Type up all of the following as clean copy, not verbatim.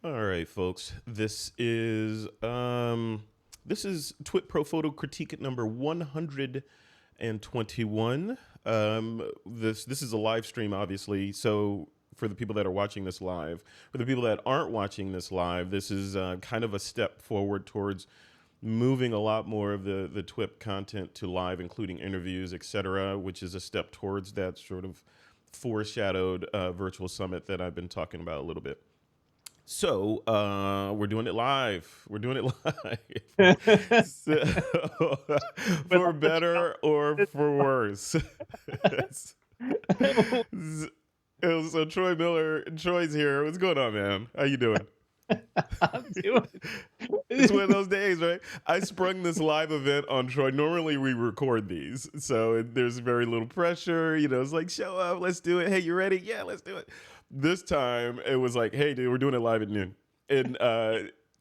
All right, folks. This is TWiP Pro Photo Critique number 121. This is a live stream, obviously. So for the people that are watching this live, for the people that aren't watching this live, this is kind of a step forward towards moving a lot more of the TWiP content to live, including interviews, etc., which is a step towards that sort of foreshadowed virtual summit that I've been talking about a little bit. So we're doing it live. We're doing it live. So, for better or for worse. So Troy's here. What's going on, man? How you doing? I'm doing. It's one of those days, right? I sprung this live event on Troy. Normally we record these, so there's very little pressure. You know, it's like, show up, let's do it. Hey, you ready? Yeah, let's do it. This time it was like, hey, dude, we're doing it live at noon. And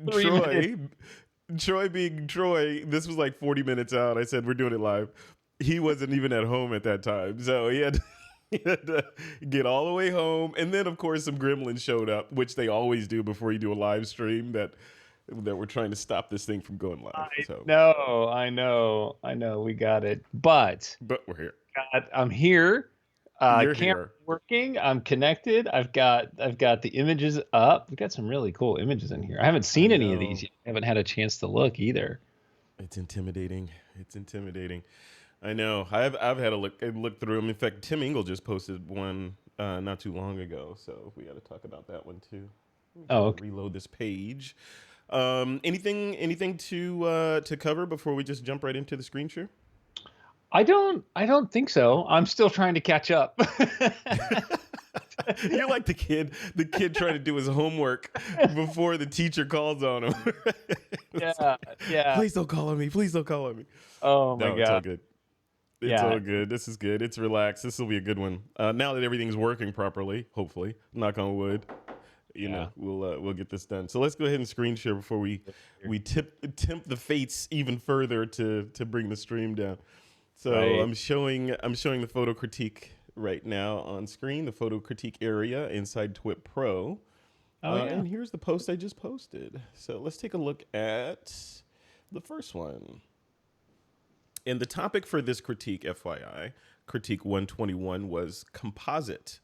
Troy being Troy, this was like 40 minutes out. I said, we're doing it live. He wasn't even at home at that time, so he had to get all the way home. And then, of course, some gremlins showed up, which they always do before you do a live stream, that we're trying to stop this thing from going live. I know. We got it. But we're here. I'm here. You're camera here. Working. I'm connected. I've got the images up. We've got some really cool images in here. I haven't seen any of these yet. I haven't had a chance to look either. It's intimidating. I know. I've had a look through them. In fact, Tim Engel just posted one not too long ago, so we got to talk about that one too. Oh, okay. Reload this page. Anything to cover before we just jump right into the screen share? I don't think so. I'm still trying to catch up. You're like the kid trying to do his homework before the teacher calls on him. Yeah. Please don't call on me. Oh my God. It's all good. It's all good. This is good. It's relaxed. This will be a good one. Now that everything's working properly, hopefully, knock on wood, you know, we'll get this done. So let's go ahead and screen share before we tempt the fates even further to bring the stream down. So right. I'm showing the photo critique right now on screen, the photo critique area inside TWiP Pro. And here's the post I just posted. So let's take a look at the first one. And the topic for this critique, FYI, critique 121, was composite,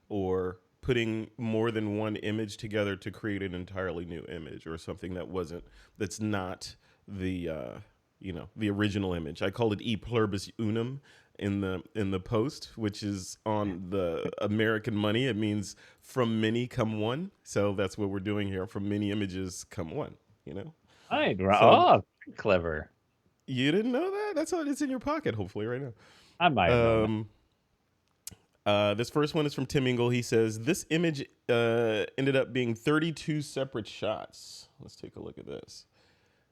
or putting more than one image together to create an entirely new image, or something that's not the the original image. I called it Pluribus Unum in the post, which is on the American money. It means from many come one. So that's what we're doing here. From many images come one, you know? Right. So, very clever. You didn't know that? That's how it's in your pocket, hopefully, right now. I might know that. This first one is from Tim Engel. He says, this image ended up being 32 separate shots. Let's take a look at this.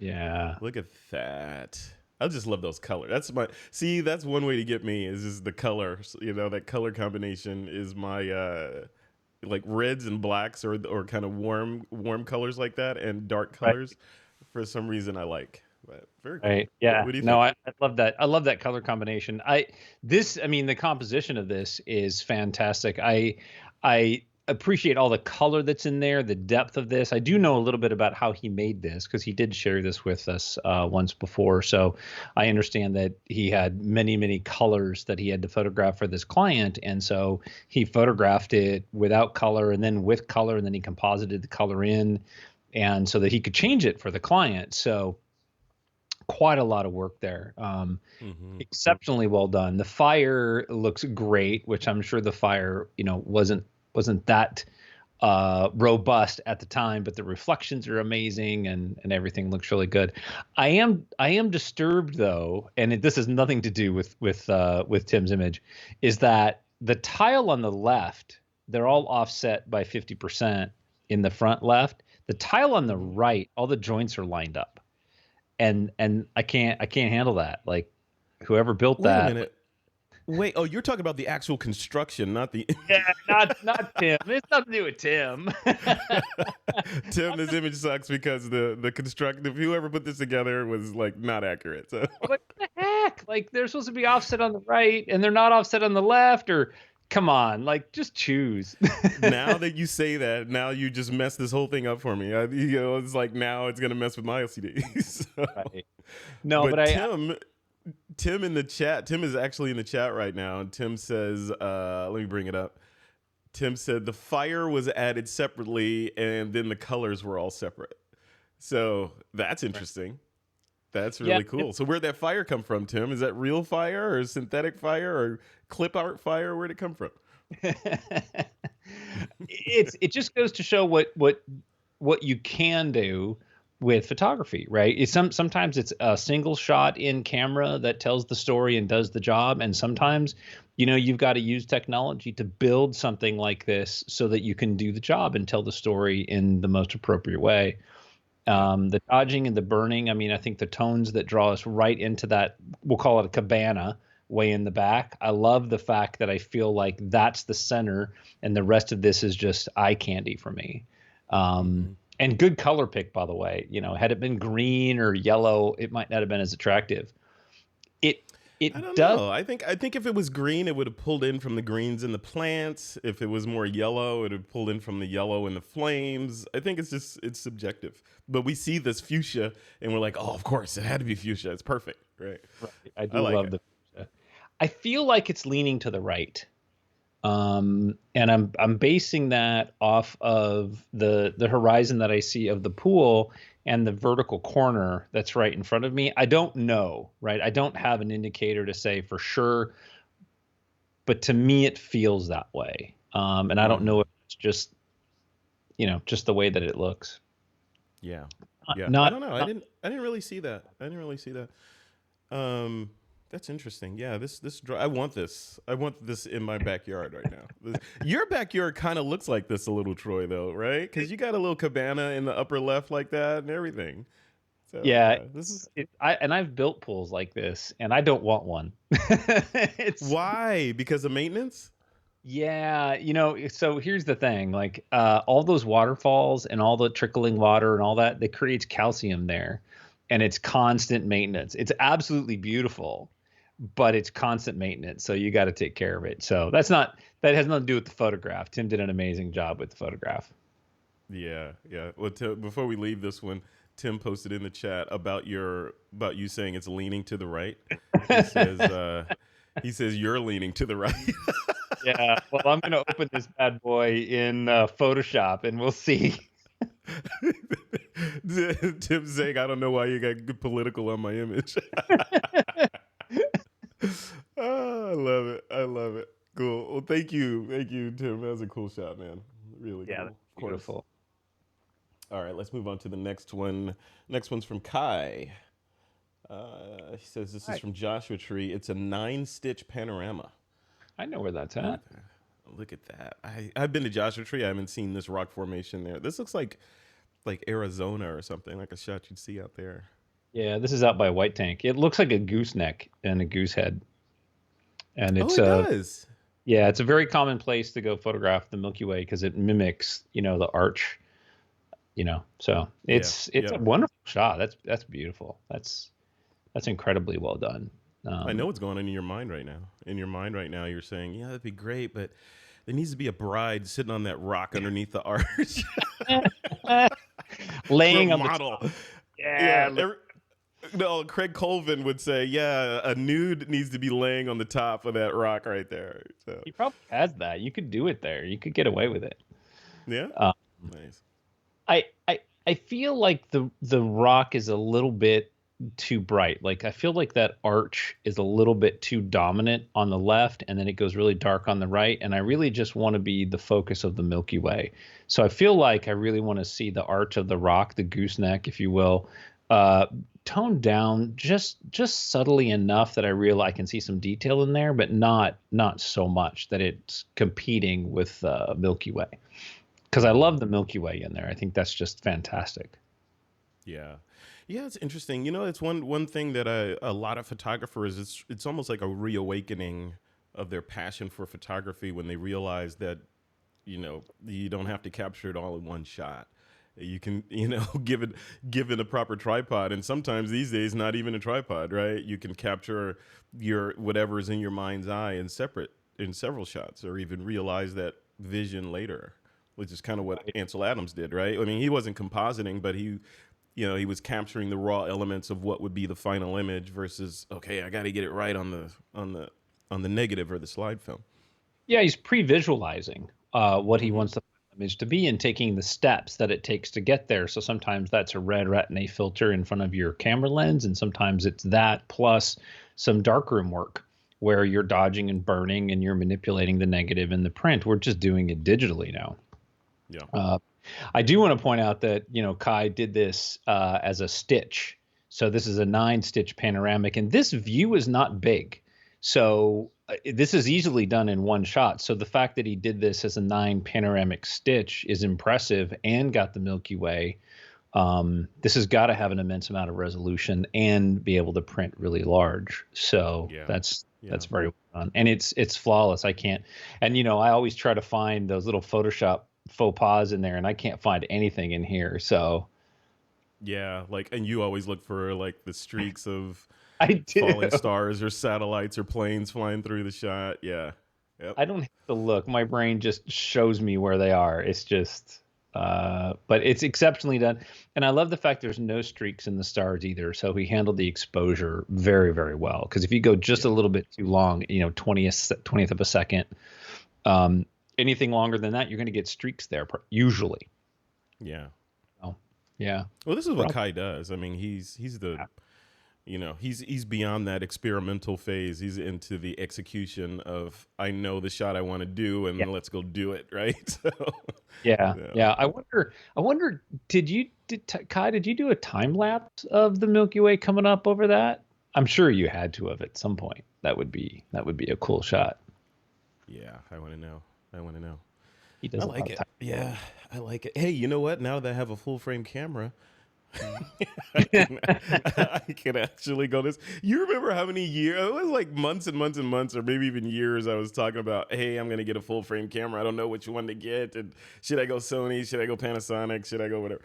Yeah. Look at that. I just love those colors. That's one way to get me, is just the color. You know, that color combination is my like reds and blacks, or kind of warm colors like that, and dark colors. Right. For some reason I like. But very cool. Right. Yeah. What do you think? I love that. I love that color combination. The composition of this is fantastic. I appreciate all the color that's in there, the depth of this. I do know a little bit about how he made this, because he did share this with us once before. So I understand that he had many colors that he had to photograph for this client. And so he photographed it without color and then with color, and then he composited the color in, and so that he could change it for the client. So quite a lot of work there. Exceptionally well done. The fire looks great, which I'm sure the fire, wasn't that robust at the time, but the reflections are amazing, and everything looks really good. I am disturbed though, and this has nothing to do with Tim's image, is that the tile on the left, they're all offset by 50% in the front left. The tile on the right, all the joints are lined up. And I can't handle that. Like, whoever built that. Wait a minute. Wait, you're talking about the actual construction, not the. Yeah, not Tim. It's nothing to do with Tim. Tim, this image sucks because the construction, whoever put this together was like not accurate. So. What the heck? Like, they're supposed to be offset on the right, and they're not offset on the left, or Come on, like just choose. Now that you say that, now you just messed this whole thing up for me. It's like now it's gonna mess with my LCD. So. Right. No, but But Tim in the chat, Tim is actually in the chat right now, and Tim says, let me bring it up. Tim said the fire was added separately, and then the colors were all separate. So that's interesting. That's really cool. So where'd that fire come from, Tim? Is that real fire or synthetic fire or clip art fire? Where'd it come from? It just goes to show what you can do with photography, right? Sometimes it's a single shot in camera that tells the story and does the job, and sometimes you've got to use technology to build something like this so that you can do the job and tell the story in the most appropriate way. The dodging and the burning, I mean, I think the tones that draw us right into that, we'll call it a cabana way in the back. I love the fact that I feel like that's the center and the rest of this is just eye candy for me. And good color pick, by the way. Had it been green or yellow, it might not have been as attractive. I don't know. I think if it was green, it would have pulled in from the greens in the plants. If it was more yellow, it would have pulled in from the yellow in the flames. I think it's subjective. But we see this fuchsia, and we're like, oh, of course, it had to be fuchsia. It's perfect, right? I do love the fuchsia. I feel like it's leaning to the right. And I'm basing that off of the horizon that I see of the pool and the vertical corner that's right in front of me. I don't know, right? I don't have an indicator to say for sure, but to me it feels that way. And I don't know if it's just the way that it looks. Yeah. I don't know. I didn't really see that. That's interesting. Yeah, I want this. I want this in my backyard right now. Your backyard kind of looks like this a little, Troy, though, right? Because you got a little cabana in the upper left like that and everything. So, yeah, I've built pools like this, and I don't want one. Why? Because of maintenance? Yeah, so here's the thing, like all those waterfalls and all the trickling water and all that creates calcium there, and it's constant maintenance. It's absolutely beautiful, but it's constant maintenance, so you got to take care of it. So that has nothing to do with the photograph. Tim did an amazing job with the photograph. Yeah. Well, before we leave this one, Tim posted in the chat about you saying it's leaning to the right. He says you're leaning to the right. Yeah. Well, I'm going to open this bad boy in Photoshop, and we'll see. Tim's saying, I don't know why you got good political on my image. Oh, I love it. Cool. Well, thank you, Tim. That was a cool shot, man. Really cool. Yeah, beautiful. All right, let's move on to the next one. Next one's from Kai. He says this is from Joshua Tree. It's a 9-stitch panorama. I know where that's at. Look at that. I've been to Joshua Tree. I haven't seen this rock formation there. This looks like Arizona or something, like a shot you'd see out there. Yeah, this is out by White Tank. It looks like a gooseneck and a goose head. And it does. Yeah, it's a very common place to go photograph the Milky Way because it mimics, the arch. So it's a wonderful shot. That's beautiful. That's incredibly well done. I know what's going on in your mind right now. In your mind right now, you're saying, yeah, that'd be great, but there needs to be a bride sitting on that rock underneath the arch. Laying on model. The top. Yeah. No, Craig Colvin would say, yeah, a nude needs to be laying on the top of that rock right there. So. He probably has that. You could do it there. You could get away with it. Yeah? Nice. I feel like the rock is a little bit too bright. Like I feel like that arch is a little bit too dominant on the left, and then it goes really dark on the right. And I really just want to be the focus of the Milky Way. So I feel like I really want to see the arch of the rock, the gooseneck, if you will, toned down just subtly enough that I can see some detail in there, but not so much that it's competing with Milky Way. Because I love the Milky Way in there. I think that's just fantastic. Yeah. Yeah, it's interesting. It's one thing that a lot of photographers, it's almost like a reawakening of their passion for photography when they realize that, you don't have to capture it all in one shot. You can, give it a proper tripod. And sometimes these days, not even a tripod, right? You can capture your whatever's in your mind's eye in separate in several shots, or even realize that vision later, which is kind of what Ansel Adams did, right? I mean, he wasn't compositing, but he was capturing the raw elements of what would be the final image versus, okay, I got to get it right on the negative or the slide film. Yeah, he's pre-visualizing what he wants the image to be and taking the steps that it takes to get there. So sometimes that's a red retina filter in front of your camera lens, and sometimes it's that plus some darkroom work where you're dodging and burning and you're manipulating the negative in the print. We're just doing it digitally now. Yeah. I do want to point out that, Kai did this as a stitch. So this is a 9-stitch panoramic, and this view is not big. So this is easily done in one shot. So the fact that he did this as a 9 panoramic stitch is impressive and got the Milky Way. This has got to have an immense amount of resolution and be able to print really large. So that's very well done. And it's flawless. I can't, and I always try to find those little Photoshop faux pas in there, and I can't find anything in here. So yeah, and you always look for the streaks of I falling stars or satellites or planes flying through the shot. Yeah. Yep. I don't have to look. My brain just shows me where they are. It's just but it's exceptionally done. And I love the fact there's no streaks in the stars either. So he handled the exposure very, very well. Because if you go just a little bit too long, 20th of a second, anything longer than that, you're going to get streaks there usually. Yeah. Oh, yeah. Well, this is what Kai does. I mean, he's beyond that experimental phase. He's into the execution of, I know the shot I want to do, and let's go do it, right? So, yeah. I wonder, Kai, did you do a time lapse of the Milky Way coming up over that? I'm sure you had to have at some point. That would be a cool shot. Yeah, I want to know. He does. I like it. Yeah, I like it. Hey, you know what? Now that I have a full frame camera, I can actually go this. You remember how many years? It was like months and months and months, or maybe even years. I was talking about, hey, I'm gonna get a full frame camera. I don't know which one to get. And should I go Sony? Should I go Panasonic? Should I go whatever?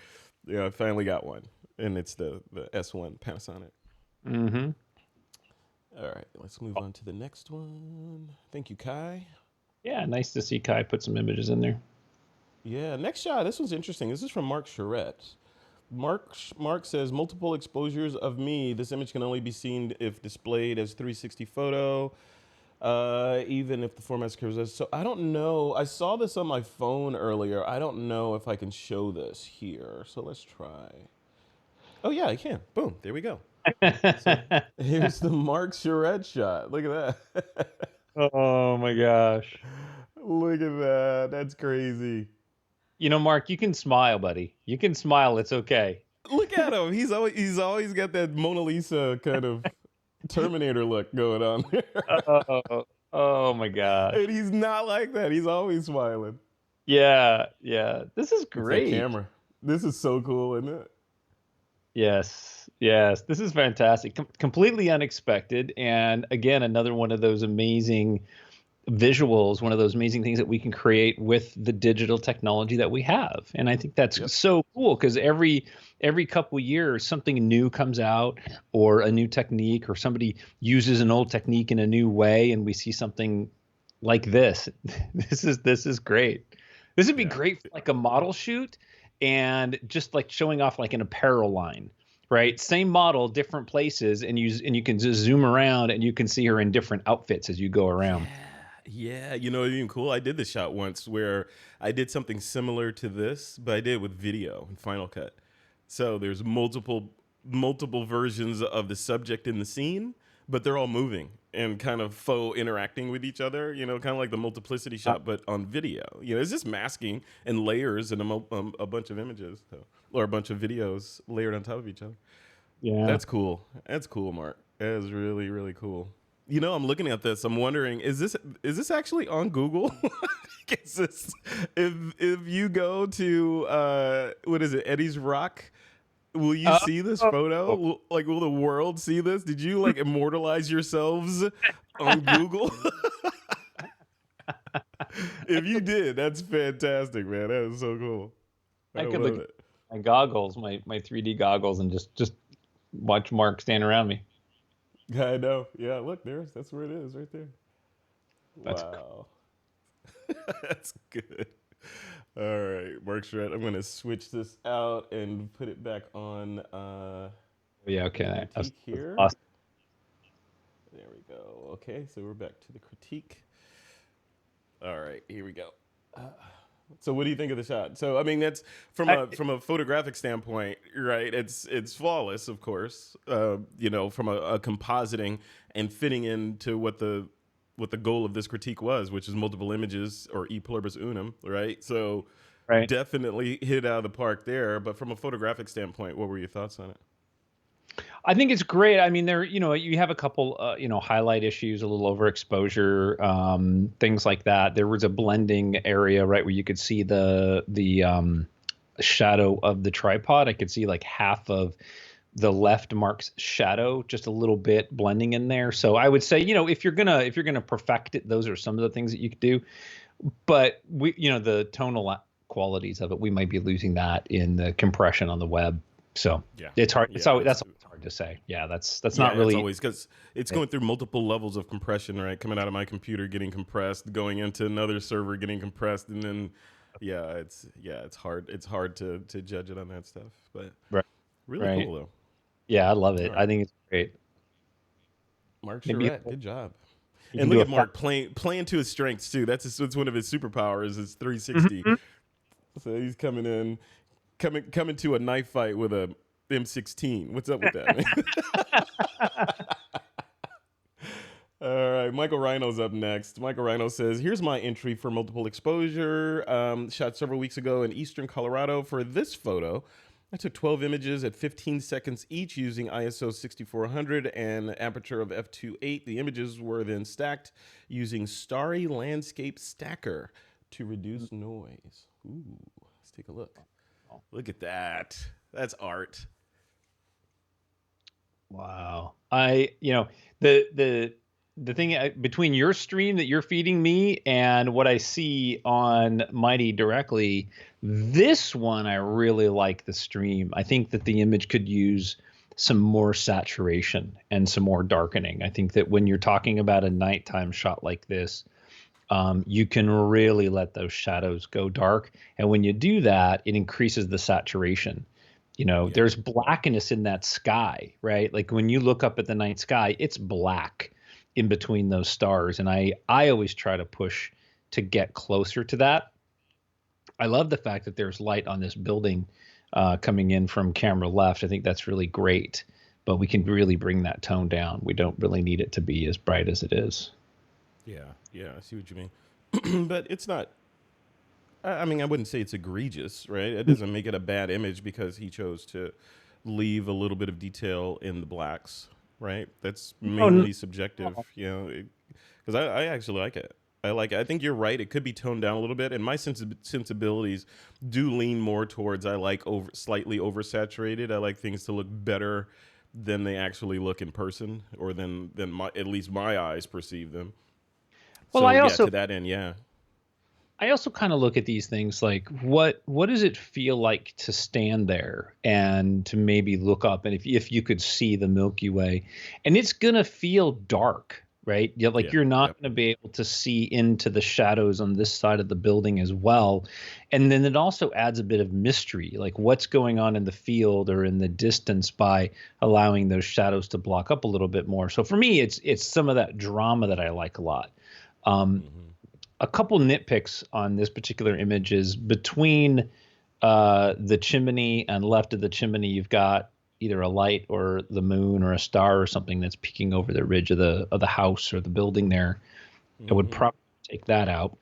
Yeah, I finally got one, and it's the S1 Panasonic. Mm-hmm. All right, let's move on to the next one. Thank you, Kai. Yeah, nice to see Kai put some images in there. Yeah, next shot. This one's interesting. This is from Mark Charette. Mark says, multiple exposures of me. This image can only be seen if displayed as 360 photo, even if the format curves. So I don't know. I saw this on my phone earlier. I don't know if I can show this here. So let's try. Oh, yeah, I can. Boom. There we go. So here's the Mark Charette shot. Look at that. Oh, my gosh. Look at that. That's crazy. Mark, you can smile, buddy. You can smile. It's okay. Look at him. He's always got that Mona Lisa kind of Terminator look going on there. Oh my gosh. And he's not like that. He's always smiling. Yeah. This is great. It's that camera. This is so cool, isn't it? Yes. This is fantastic. Completely unexpected. And again, another one of those amazing visuals, one of those amazing things that we can create with the digital technology that we have. And I think that's so cool, because every couple of years something new comes out, or a new technique, or somebody uses an old technique in a new way, and we see something like this. This is great. This would be great for like a model shoot, and just like showing off like an apparel line, right? Same model, different places, and you can just zoom around and you can see her in different outfits as you go around. Yeah, even cool. I did this shot once where I did something similar to this, but I did it with video in Final Cut. So there's multiple versions of the subject in the scene, but they're all moving and kind of faux interacting with each other, kind of like the multiplicity shot, but on video. It's just masking and layers and a bunch of images, or a bunch of videos layered on top of each other. Yeah. That's cool. That's cool, Mark. That is really, really cool. I'm looking at this. I'm wondering, is this actually on Google? Is this, if you go to what is it, Eddie's Rock? Will you see this photo? Will the world see this? Did you immortalize yourselves on Google? If you did, that's fantastic, man. That is so cool. I could look at my goggles, my 3D goggles, and just watch Mark stand around me. I know. Yeah, look, that's where it is, right there. That's Wow. That's good. All right, Mark Shred. I'm going to switch this out and put it back on yeah. the Okay. critique here. Awesome. There we go. Okay, so we're back to the critique. All right, here we go. So what do you think of the shot? So I mean, that's from a photographic standpoint, right? It's flawless, of course. From a compositing and fitting into what the goal of this critique was, which is multiple images or e pluribus unum, right? So Right. definitely hit out of the park there. But from a photographic standpoint, what were your thoughts on it? I think it's great. I mean, you have a couple, highlight issues, a little overexposure, things like that. There was a blending area, right, where you could see the shadow of the tripod. I could see like half of the left Mark's shadow, just a little bit blending in there. So I would say, if you're gonna perfect it, those are some of the things that you could do. But the tonal qualities of it, we might be losing that in the compression on the web. So Yeah, it's hard. yeah, That's hard to say. Yeah, that's not it's really. always because it's going through multiple levels of compression, right? Coming out of my computer, getting compressed, going into another server, getting compressed, and then it's hard. It's hard to judge it on that stuff, but Right. really Right. cool though. Yeah, I love it. All I right, think it's great. Mark Maybe Charette, good job. you And can look do a at Mark playing to his strengths too. That's one of his superpowers. Is 360. Mhm. So he's coming to a knife fight with a M16. What's up with that, man? All right, Michael Rhino's up next. Michael Rhino says, "Here's my entry for multiple exposure. Shot several weeks ago in eastern Colorado. For this photo, I took 12 images at 15 seconds each using ISO 6400 and aperture of f2.8. The images were then stacked using Starry Landscape Stacker to reduce noise." Ooh, let's take a look. Look at that. That's art. Wow. The thing between your stream that you're feeding me and what I see on Mighty directly, this one I really like the stream. I think that the image could use some more saturation and some more darkening. I think that when you're talking about a nighttime shot like this, you can really let those shadows go dark. And when you do that, it increases the saturation. There's blackness in that sky, right? Like when you look up at the night sky, it's black in between those stars. And I always try to push to get closer to that. I love the fact that there's light on this building coming in from camera left. I think that's really great, but we can really bring that tone down. We don't really need it to be as bright as it is. Yeah, I see what you mean. But it's not, I mean, I wouldn't say it's egregious, right? It doesn't make it a bad image because he chose to leave a little bit of detail in the blacks, right? That's mainly subjective, because I actually like it. I like it. I think you're right. It could be toned down a little bit, and my sensibilities do lean more towards I like slightly oversaturated. I like things to look better than they actually look in person, or than at least my eyes perceive them. Well, So to that end, yeah. I also kind of look at these things like what does it feel like to stand there and to maybe look up, and if you could see the Milky Way, and it's gonna feel dark, right? You're not gonna be able to see into the shadows on this side of the building as well. And then it also adds a bit of mystery, like what's going on in the field or in the distance by allowing those shadows to block up a little bit more. So for me, it's some of that drama that I like a lot. A couple nitpicks on this particular image is between the chimney and left of the chimney, you've got either a light or the moon or a star or something that's peeking over the ridge of the house or the building there. I would probably take that out.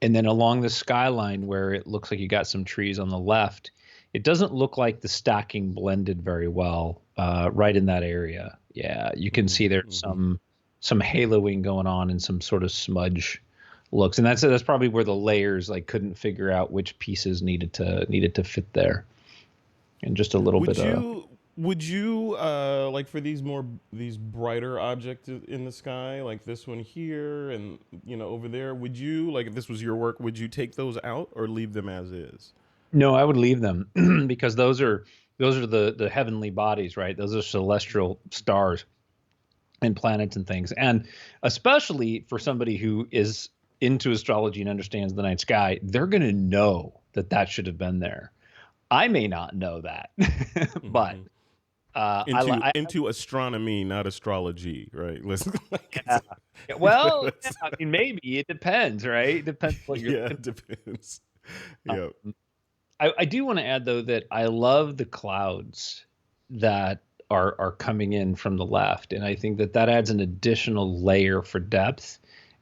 And then along the skyline where it looks like you got some trees on the left, it doesn't look like the stacking blended very well right in that area. Yeah, you can see there's some haloing going on and some sort of smudge looks, and that's probably where the layers couldn't figure out which pieces needed to fit there, and just a little bit of. Would you like for these brighter objects in the sky, like this one here and over there? Would you, like, if this was your work, would you take those out or leave them as is? No, I would leave them because those are the heavenly bodies, right? Those are celestial stars. and planets and things. And especially for somebody who is into astrology and understands the night sky, they're going to know that that should have been there. I may not know that, but into astronomy, not astrology, right? Listen, yeah. Well, yeah, I mean, maybe it depends, right? It depends what you're. Yeah, it depends. Yeah. I do want to add though that I love the clouds that are coming in from the left, and I think that that adds an additional layer for depth.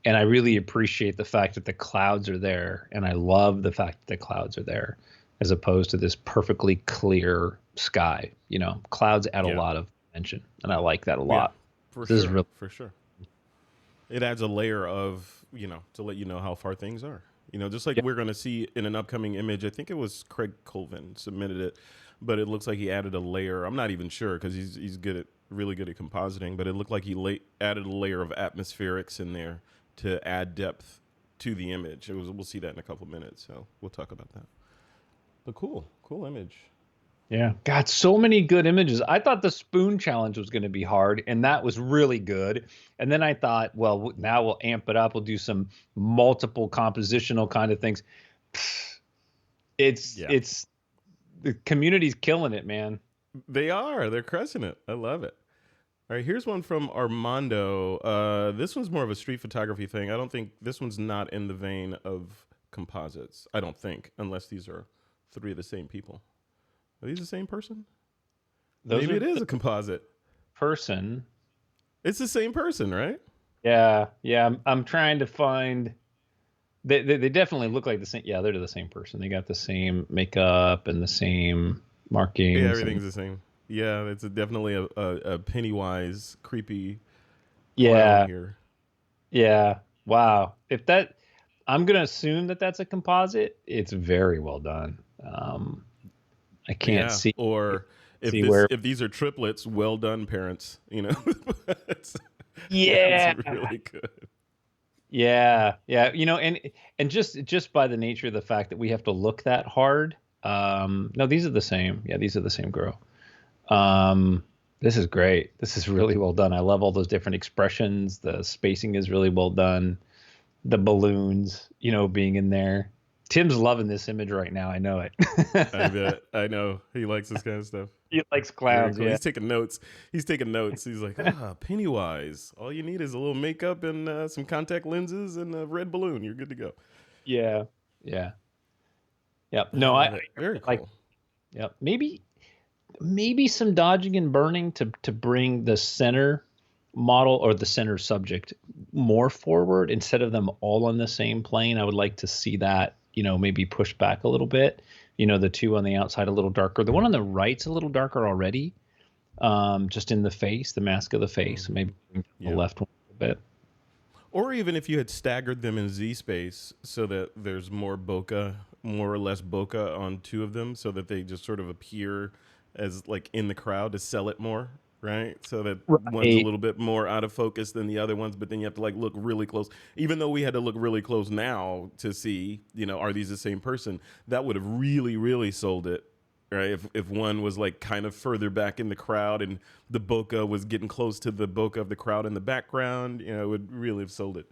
And I really appreciate the fact that the clouds are there, and I love the fact that the clouds are there, as opposed to this perfectly clear sky. You know, clouds add a lot of dimension, and I like that a lot. For This sure. is really For sure. It adds a layer of, to let you know how far things are. Just like we're going to see in an upcoming image. I think it was Craig Colvin submitted it, but it looks like he added a layer. I'm not even sure because he's really good at compositing, but it looked like he added a layer of atmospherics in there to add depth to the image. We'll see that in a couple minutes, so we'll talk about that. But cool image. Yeah. God, so many good images. I thought the spoon challenge was going to be hard, and that was really good. And then I thought, well, now we'll amp it up. We'll do some multiple compositional kind of things. It's the community's killing it, man. They are. They're crushing it. I love it. All right, here's one from Armando. This one's more of a street photography thing. I don't think this one's not in the vein of composites. I don't think, unless these are three of the same people. Are these the same person? Maybe it is a composite person. It's the same person, right? Yeah. I'm trying to find. They definitely look like the same. Yeah, they're the same person. They got the same makeup and the same markings. Yeah, everything's the same. Yeah, it's definitely a Pennywise creepy. Yeah. Here. Yeah. Wow. I'm gonna assume that that's a composite. It's very well done. I can't see. Or if these are triplets, well done, parents. It's really good. Yeah. And just by the nature of the fact that we have to look that hard. No, these are the same. Yeah, these are the same girl. This is great. This is really well done. I love all those different expressions. The spacing is really well done. The balloons, being in there. Tim's loving this image right now. I know it. I bet. I know. He likes this kind of stuff. He likes clowns. Cool. Yeah. He's taking notes. He's like, Pennywise. All you need is a little makeup and some contact lenses and a red balloon. You're good to go. Yeah. No, very cool. Yep. Maybe some dodging and burning to bring the center model or the center subject more forward instead of them all on the same plane. I would like to see that, maybe pushed back a little bit. The two on the outside a little darker. The one on the right's a little darker already. Just in the face, the mask of the face. Maybe the left one a bit. Or even if you had staggered them in Z space so that there's more or less bokeh on two of them so that they just sort of appear as like in the crowd to sell it more, right? So that one's a little bit more out of focus than the other ones, but then you have to like look really close. Even though we had to look really close now to see, are these the same person? That would have really, really sold it, right? If one was like kind of further back in the crowd and the bokeh was getting close to the bokeh of the crowd in the background, it would really have sold it.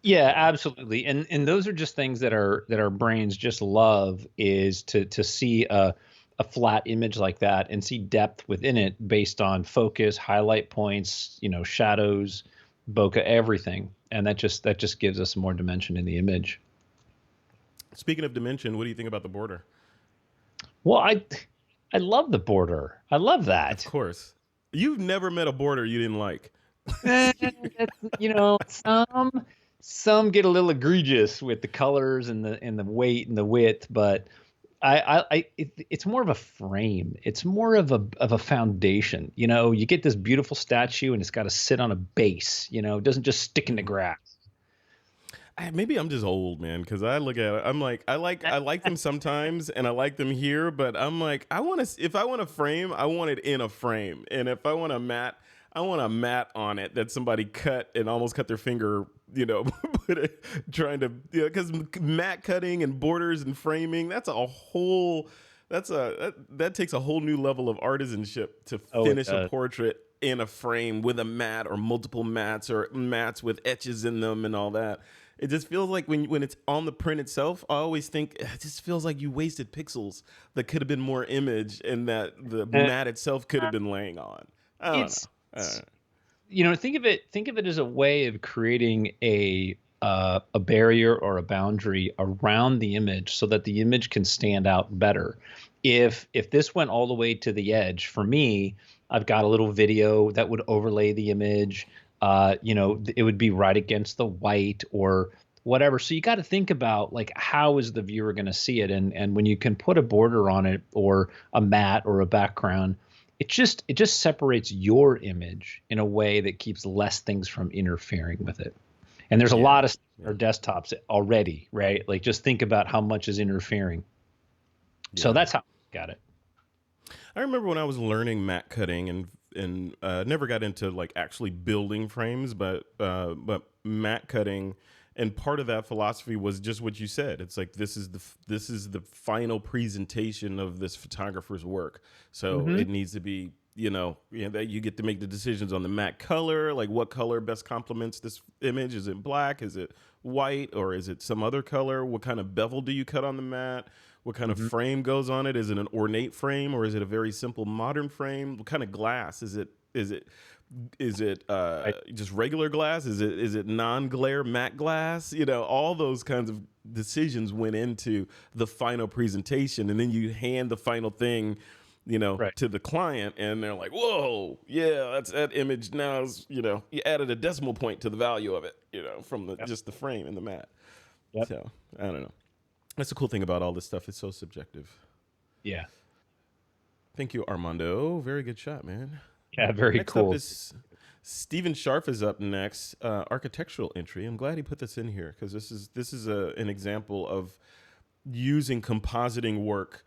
Yeah, absolutely. And those are just things that our brains just love, is to see a flat image like that and see depth within it based on focus, highlight points, shadows, bokeh, everything. And that just gives us more dimension in the image. Speaking of dimension, what do you think about the border? Well, I love the border. I love that. Of course. You've never met a border you didn't like. Some get a little egregious with the colors and the weight and the width, but it's more of a frame. It's more of a foundation. You get this beautiful statue and it's got to sit on a base. It doesn't just stick in the grass. Maybe I'm just old, man, because I look at it. I'm like, I like them sometimes, and I like them here, but I'm like, if I want a frame, I want it in a frame, and if I want a mat, I want a mat on it that somebody cut and almost cut their finger, trying to, because mat cutting and borders and framing, that takes a whole new level of artisanship to finish a portrait in a frame with a mat or multiple mats or mats with etches in them and all that. It just feels like when it's on the print itself, I always think it just feels like you wasted pixels that could have been more image and that the mat itself could have been laying on. I don't It's, know. you know, think of it as a way of creating a barrier or a boundary around the image so that the image can stand out better. If this went all the way to the edge, for me, I've got a little video that would overlay the image. You know, it would be right against the white or whatever. So you got to think about, like, how is the viewer going to see it? And when you can put a border on it or a mat or a background, it just separates your image in a way that keeps less things from interfering with it. And there's a lot of our desktops already, right? Like, just think about how much is interfering. Yeah. So that's how I got it. I remember when I was learning mat cutting and never got into like actually building frames, but mat cutting, and part of that philosophy was just what you said. It's like this is the final presentation of this photographer's work, so it needs to be that you get to make the decisions on the mat color, like what color best complements this image. Is it black? Is it white? Or is it some other color? What kind of bevel do you cut on the mat? What kind of frame goes on it? Is it an ornate frame or is it a very simple modern frame? What kind of glass is it? Is it just regular glass? Is it non-glare matte glass? All those kinds of decisions went into the final presentation, and then you hand the final thing, to the client, and they're like, "Whoa, yeah, that image now is, you added a decimal point to the value of it, from just the frame and the mat." Yep. So I don't know. That's the cool thing about all this stuff. It's so subjective. Yeah. Thank you, Armando. Very good shot, man. Yeah, very next cool. Up is Stephen Sharf is up next. Architectural entry. I'm glad he put this in here because this is an example of using compositing work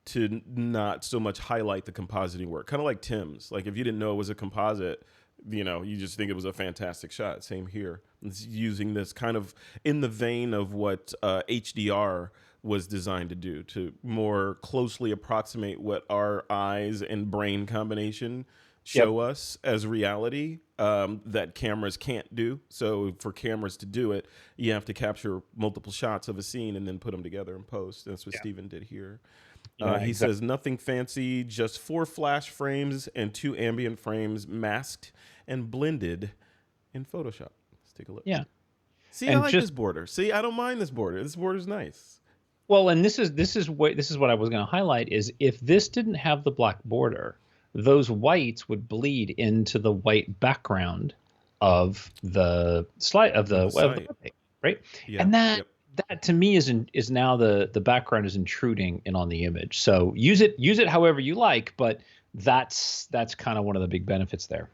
to not so much highlight the compositing work. Kind of like Tim's. Like, if you didn't know it was a composite, you just think it was a fantastic shot. Same here. It's using this kind of in the vein of what HDR was designed to do, to more closely approximate what our eyes and brain combination show us as reality, that cameras can't do. So for cameras to do it, you have to capture multiple shots of a scene and then put them together in post. That's what Stephen did here. He says, nothing fancy, just 4 flash frames and 2 ambient frames masked and blended in Photoshop. Let's take a look. Yeah. See, and I like this border. See, I don't mind this border. This border's nice. Well, and this is what I was going to highlight is, if this didn't have the black border, those whites would bleed into the white background of the slide of the webpage, right? Yeah. And that to me is now the background is intruding in on the image. So use it however you like, but that's kind of one of the big benefits there.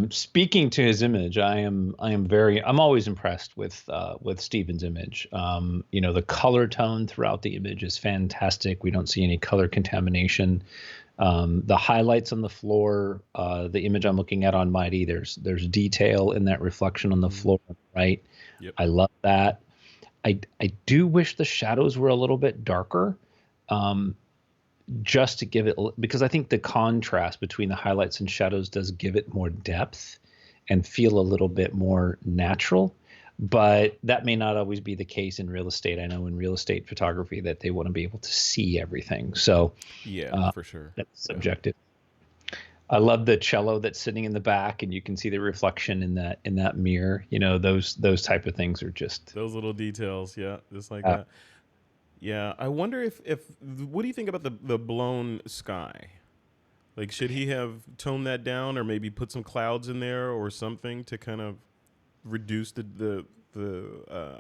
Speaking to his image, I'm always impressed with Stephen's image. The color tone throughout the image is fantastic. We don't see any color contamination. The highlights on the floor, the image I'm looking at on Mighty, there's detail in that reflection on the floor, right? Yep. I love that. I do wish the shadows were a little bit darker, just to give it, because I think the contrast between the highlights and shadows does give it more depth and feel a little bit more natural. But that may not always be the case in real estate. I know in real estate photography that they want to be able to see everything. So for sure, that's subjective. I love the cello that's sitting in the back, and you can see the reflection in that mirror. Those type of things are just those little details. Yeah, just like that. Yeah, I wonder if what do you think about the blown sky? Like, should he have toned that down, or maybe put some clouds in there or something to kind of reduce the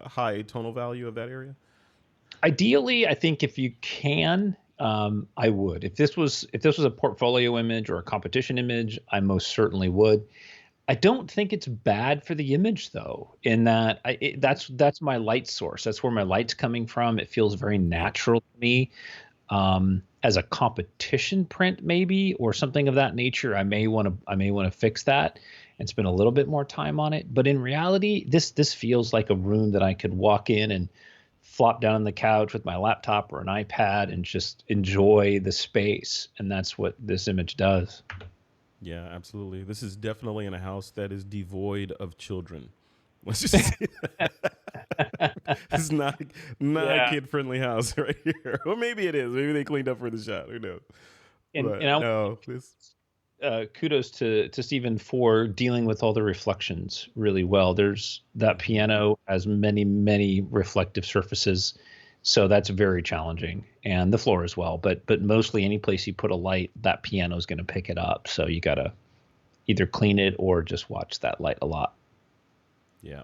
high tonal value of that area? Ideally, I think if you can, I would. If this was a portfolio image or a competition image, I most certainly would. I don't think it's bad for the image, though, in that that's my light source. That's where my light's coming from. It feels very natural to me. As a competition print, maybe, or something of that nature, I may want to fix that and spend a little bit more time on it. But in reality, this feels like a room that I could walk in and flop down on the couch with my laptop or an iPad and just enjoy the space. And that's what this image does. Yeah, absolutely. This is definitely in a house that is devoid of children. Let's just say this is not a Yeah. kid friendly house right here. Or maybe it is. Maybe they cleaned up for the shot. Who knows? And But I no, this. kudos to Stephen for dealing with all the reflections really well. There's that Mhm. piano has many reflective surfaces, so that's very challenging, and the floor as well. But mostly any place you put a light, that piano is going to pick it up. So you gotta either clean it or just watch that light a lot. Yeah,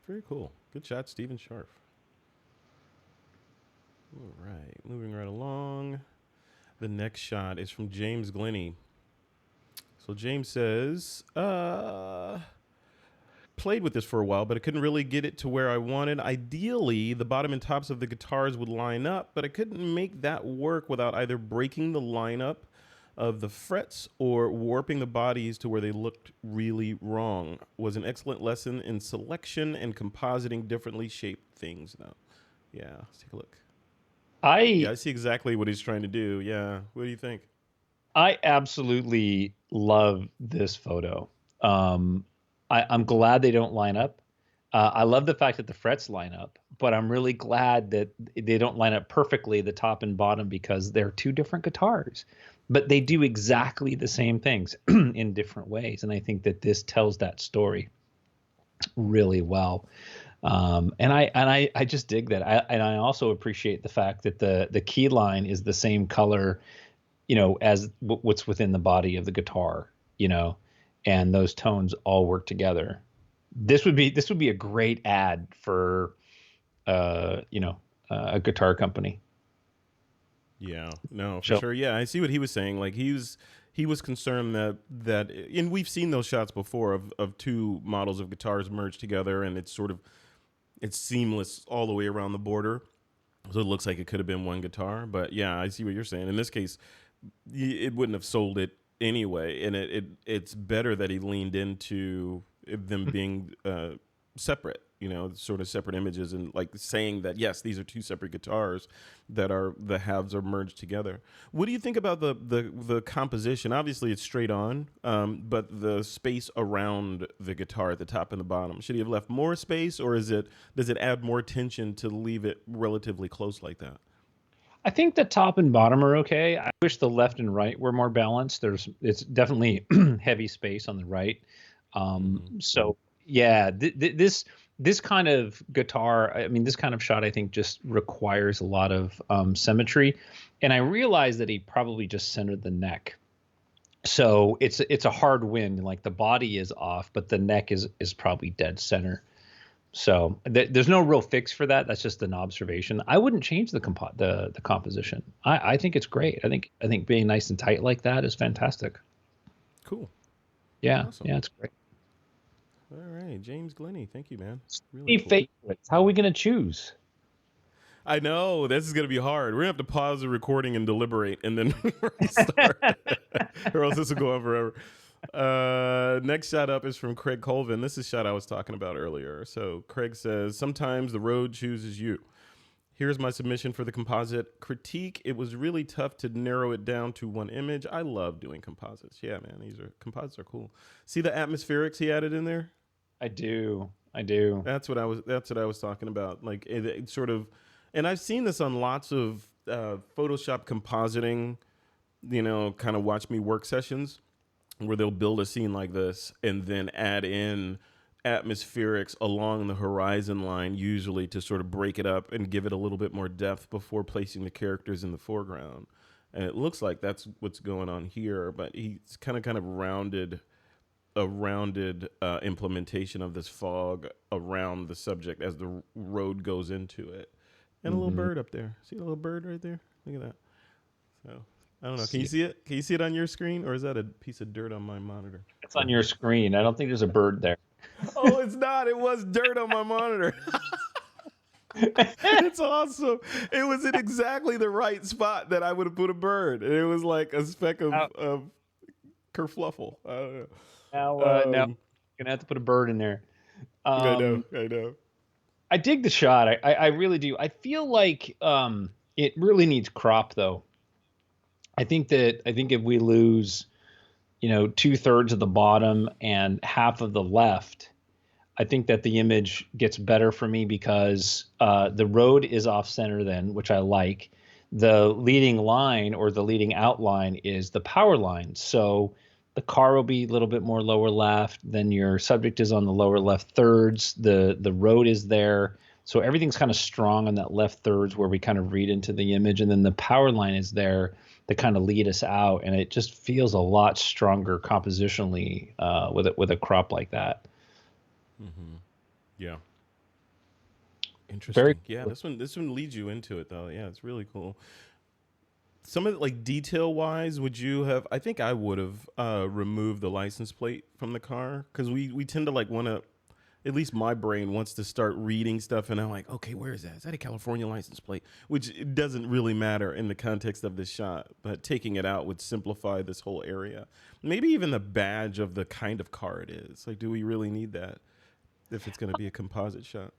very cool. Good shot, Stephen Sharf. All right, moving right along. The next shot is from James Glennie. So James says, played with this for a while, but I couldn't really get it to where I wanted. Ideally, the bottom and tops of the guitars would line up, but I couldn't make that work without either breaking the lineup of the frets or warping the bodies to where they looked really wrong. Was an excellent lesson in selection and compositing differently shaped things, though. Yeah, let's take a look. Yeah, I I see exactly what he's trying to do. Yeah, what do you think? I absolutely love this photo. Um, I'm glad they don't line up. I love the fact that the frets line up, but I'm really glad that they don't line up perfectly, the top and bottom, because they're two different guitars, but they do exactly the same things in different ways. And I think that this tells that story really well. And I just dig that. I also appreciate the fact that the key line is the same color, as what's within the body of the guitar, and those tones all work together. This would be a great ad for a guitar company. Yeah, no, for So sure. Yeah, I see what he was saying. Like he was concerned that and we've seen those shots before of two models of guitars merged together, and it's seamless all the way around the border. So it looks like it could have been one guitar, but yeah, I see what you're saying. In this case, it wouldn't have sold it anyway, and it's better that he leaned into them being separate, sort of separate images, and like saying that yes, these are two separate guitars that are the halves are merged together. What do you think about the composition? Obviously, it's straight on, but the space around the guitar at the top and the bottom. Should he have left more space, or does it add more tension to leave it relatively close like that? I think the top and bottom are okay. I wish the left and right were more balanced. It's definitely heavy space on the right. Hmm. So yeah, this kind of guitar, I mean, this kind of shot, I think just requires a lot of symmetry. And I realized that he probably just centered the neck. So it's a hard win. Like the body is off, but the neck is probably dead center. So there's no real fix for that. That's just an observation. I wouldn't change the composition. I think it's great. I think being nice and tight like that is fantastic. Cool. Yeah, Awesome. yeah, it's great. All right, James Glennie, thank you, man. Really Three cool. favorites. How are we gonna choose? I know this is gonna be hard. We're gonna have to pause the recording and deliberate, and then restart, or else this will go on forever. Next shout up is from Craig Colvin. This is shot I was talking about earlier. So Craig says, "Sometimes the road chooses you." Here's my submission for the composite critique. It was really tough to narrow it down to one image. I love doing composites. Yeah, man, composites are cool. See the atmospherics he added in there? I do. I do. That's what I was talking about. Like it sort of, and I've seen this on lots of Photoshop compositing, kind of watch me work sessions where they'll build a scene like this and then add in atmospherics along the horizon line, usually to sort of break it up and give it a little bit more depth before placing the characters in the foreground. And it looks like that's what's going on here, but he's kind of rounded a rounded implementation of this fog around the subject as the road goes into it. And a little Hmm. bird up there. See a little bird right there? Look at that. So I don't know. Can you See, see it? Can you see it on your screen, or is that a piece of dirt on my monitor? it's on your screen. I don't think there's a bird there. Oh, it's not. It was dirt on my monitor. It's awesome. It was in exactly the right spot that I would have put a bird. And it was like a speck of, Now, of kerfluffle. I don't now know. gonna have to put a bird in there. I know. Um, I know. I dig the shot. I really do. I feel like it really needs crop though. I think if we lose 2/3 of the bottom and half of the left, I think that the image gets better for me because the road is off center then, which I like. The leading line or the leading outline is the power line. So the car will be a little bit more lower left. Then your subject is on the lower left thirds. The road is there. So everything's kind of strong on that left thirds where we kind of read into the image. And then the power line is there to kind of lead us out. And it just feels a lot stronger compositionally with a crop like that. Mm-hmm. Yeah. Interesting. Very Yeah, this one leads you into it though. Yeah, it's really cool. Some of it, like detail wise, would you have? I think I would have removed the license plate from the car because we tend to like want to. At least my brain wants to start reading stuff, and I'm like, okay, where is that? Is that a California license plate? Which it doesn't really matter in the context of this shot, but taking it out would simplify this whole area. Maybe even the badge of the kind of car it is. Like, do we really need that if it's going to be a composite shot?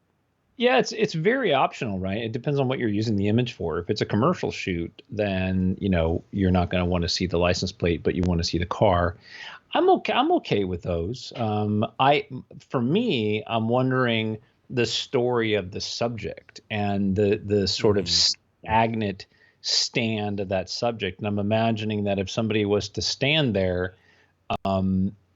Yeah, it's very optional, right? It depends on what you're using the image for. If it's a commercial shoot, then you're not going to want to see the license plate, but you want to see the car. I'm okay with those. For me, I'm wondering the story of the subject and the sort of stagnant stand of that subject. And I'm imagining that if somebody was to stand there,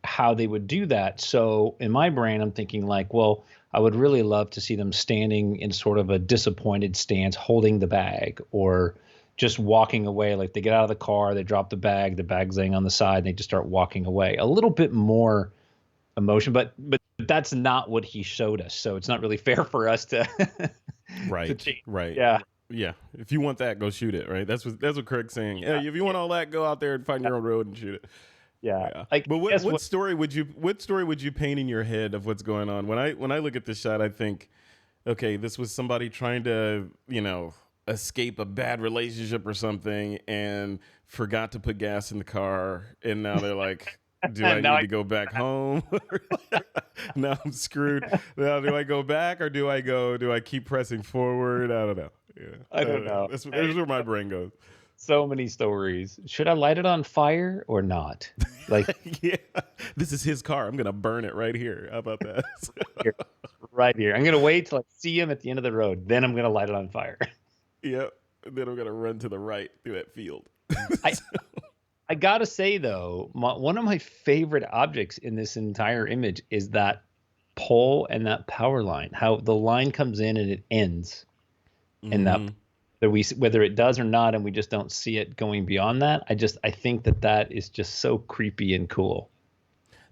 how they would do that. So in my brain, I'm thinking like, well, I would really love to see them standing in sort of a disappointed stance, holding the bag, or just walking away. Like they get out of the car, they drop the bag's laying on the side, and they just start walking away. A little bit more emotion, but that's not what he showed us. So it's not really fair for us to right, to right, yeah. If you want that, go shoot it. Right. That's what Craig's saying. Yeah. If you want all that, go out there and find your own road and shoot it. Yeah. But what story would you paint in your head of what's going on? When I look at this shot, I think, okay, this was somebody trying to, escape a bad relationship or something and forgot to put gas in the car, and now they're like, do I need to go back home? Now I'm screwed. Now do I go back or do I keep pressing forward? I don't know. Yeah. I don't know. That's where my brain goes. So many stories. Should I light it on fire or not? Like, yeah, this is his car. I'm gonna burn it right here. How about that? right here. I'm gonna wait till I see him at the end of the road. Then I'm gonna light it on fire. Yep. And then I'm gonna run to the right through that field. I gotta say though, one of my favorite objects in this entire image is that pole and that power line. How the line comes in and it ends, and that. Whether it does or not, and we just don't see it going beyond that. I think that is just so creepy and cool.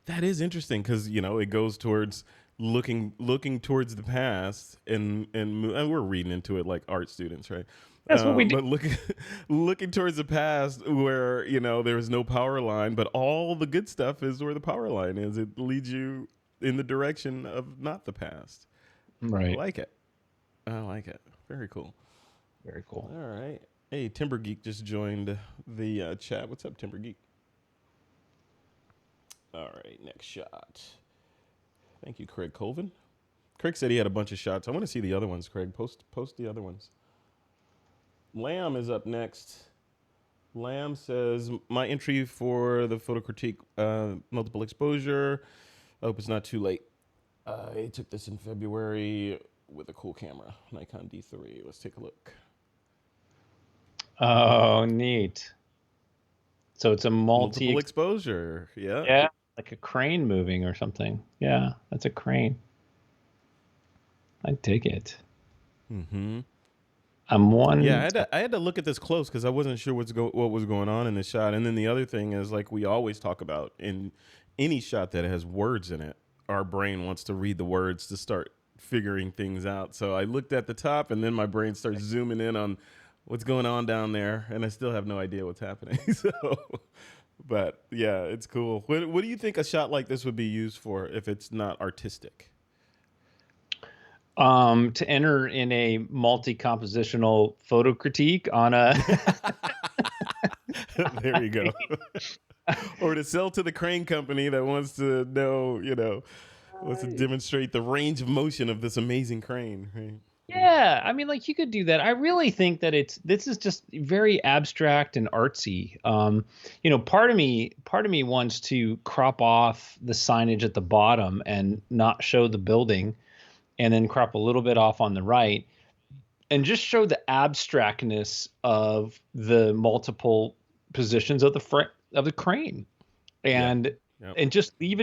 That is interesting because it goes towards looking towards the past, and we're reading into it like art students, right? That's what we do. But looking towards the past, where there is no power line, but all the good stuff is where the power line is. It leads you in the direction of not the past. Right. I like it. Very cool. Very cool. All right. Hey, Timber Geek just joined the chat. What's up, Timber Geek? All right, next shot. Thank you, Craig Colvin. Craig said he had a bunch of shots. I want to see the other ones, Craig. Post the other ones. Lamb is up next. Lamb says, my entry for the photo critique, multiple exposure. I hope it's not too late. I took this in February with a cool camera, Nikon D3. Let's take a look. Oh, neat. So it's a multiple exposure. Yeah. Yeah, like a crane moving or something. Yeah, that's a crane. I dig it. Mm-hmm. Yeah, I had to look at this close because I wasn't sure what was going on in the shot. And then the other thing is, like we always talk about, in any shot that has words in it, our brain wants to read the words to start figuring things out. So I looked at the top, and then my brain starts zooming in on what's going on down there, and I still have no idea what's happening. But yeah, it's cool. What do you think a shot like this would be used for if it's not artistic? To enter in a multi-compositional photo critique on a there you go. Or to sell to the crane company that wants to know, wants to demonstrate the range of motion of this amazing crane, right? Yeah, I mean, like you could do that. I really think that this is just very abstract and artsy. Part of me wants to crop off the signage at the bottom and not show the building, and then crop a little bit off on the right, and just show the abstractness of the multiple positions of the crane, and Yep. and just leave